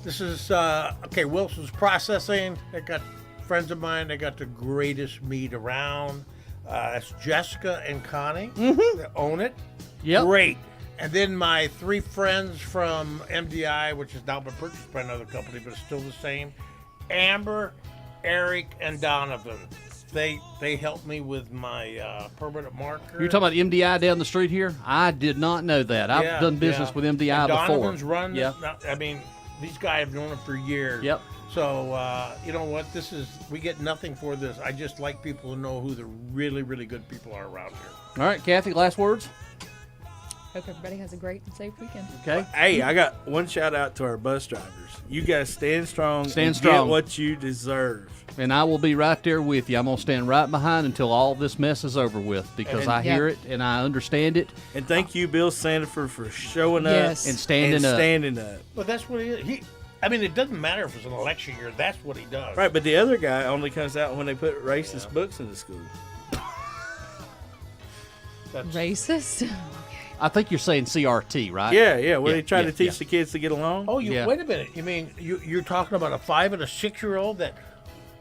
[SPEAKER 3] This is, Wilson's Processing. They got friends of mine. They got the greatest meat around. That's Jessica and Connie. They own it.
[SPEAKER 1] Yep.
[SPEAKER 3] Great. And then my 3 friends from MDI, which is now been purchased by another company, but it's still the same. Amber, Eric, and Donovan. They helped me with my permanent marker.
[SPEAKER 1] You're talking about MDI down the street here? I did not know that. I've done business with MDI
[SPEAKER 3] and
[SPEAKER 1] before.
[SPEAKER 3] Donovan's run.
[SPEAKER 1] Yeah.
[SPEAKER 3] I mean, these guys have known him for years.
[SPEAKER 1] Yep.
[SPEAKER 3] So you know what? We get nothing for this. I just like people to know who the really, really good people are around here.
[SPEAKER 1] All right, Kathy, last words?
[SPEAKER 4] Hope everybody has a great and safe weekend.
[SPEAKER 1] Okay.
[SPEAKER 2] Hey, I got one shout out to our bus drivers. You guys stand strong.
[SPEAKER 1] Stand
[SPEAKER 2] and
[SPEAKER 1] strong.
[SPEAKER 2] Get what you deserve.
[SPEAKER 1] And I will be right there with you. I'm going to stand right behind until all this mess is over with because I hear it and I understand it.
[SPEAKER 2] And thank you, Bill Sandifer, for showing
[SPEAKER 4] Yes.
[SPEAKER 2] up
[SPEAKER 1] And standing up.
[SPEAKER 3] But that's what he is. I mean, it doesn't matter if it's an election year. That's what he does.
[SPEAKER 2] Right, but the other guy only comes out when they put racist books in the school.
[SPEAKER 4] Racist?
[SPEAKER 1] I think you're saying CRT, right?
[SPEAKER 2] Yeah, where
[SPEAKER 1] Yeah,
[SPEAKER 2] they try
[SPEAKER 1] yeah,
[SPEAKER 2] to teach
[SPEAKER 1] yeah.
[SPEAKER 2] the kids to get along.
[SPEAKER 3] Oh,
[SPEAKER 1] Yeah.
[SPEAKER 3] wait a minute. You mean you're talking about a 5 and a 6-year-old that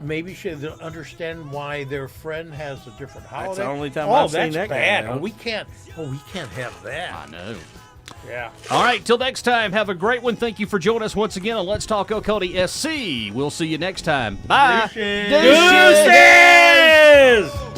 [SPEAKER 3] maybe should understand why their friend has a different holiday?
[SPEAKER 2] the only time
[SPEAKER 3] oh,
[SPEAKER 2] I've seen
[SPEAKER 3] that's
[SPEAKER 2] that guy
[SPEAKER 3] bad.
[SPEAKER 2] now.
[SPEAKER 3] We can't have that.
[SPEAKER 1] I know.
[SPEAKER 3] Yeah.
[SPEAKER 1] All right, till next time, have a great one. Thank you for joining us once again on Let's Talk Oconee SC. We'll see you next time. Bye.
[SPEAKER 3] Deuces.
[SPEAKER 2] Deuces!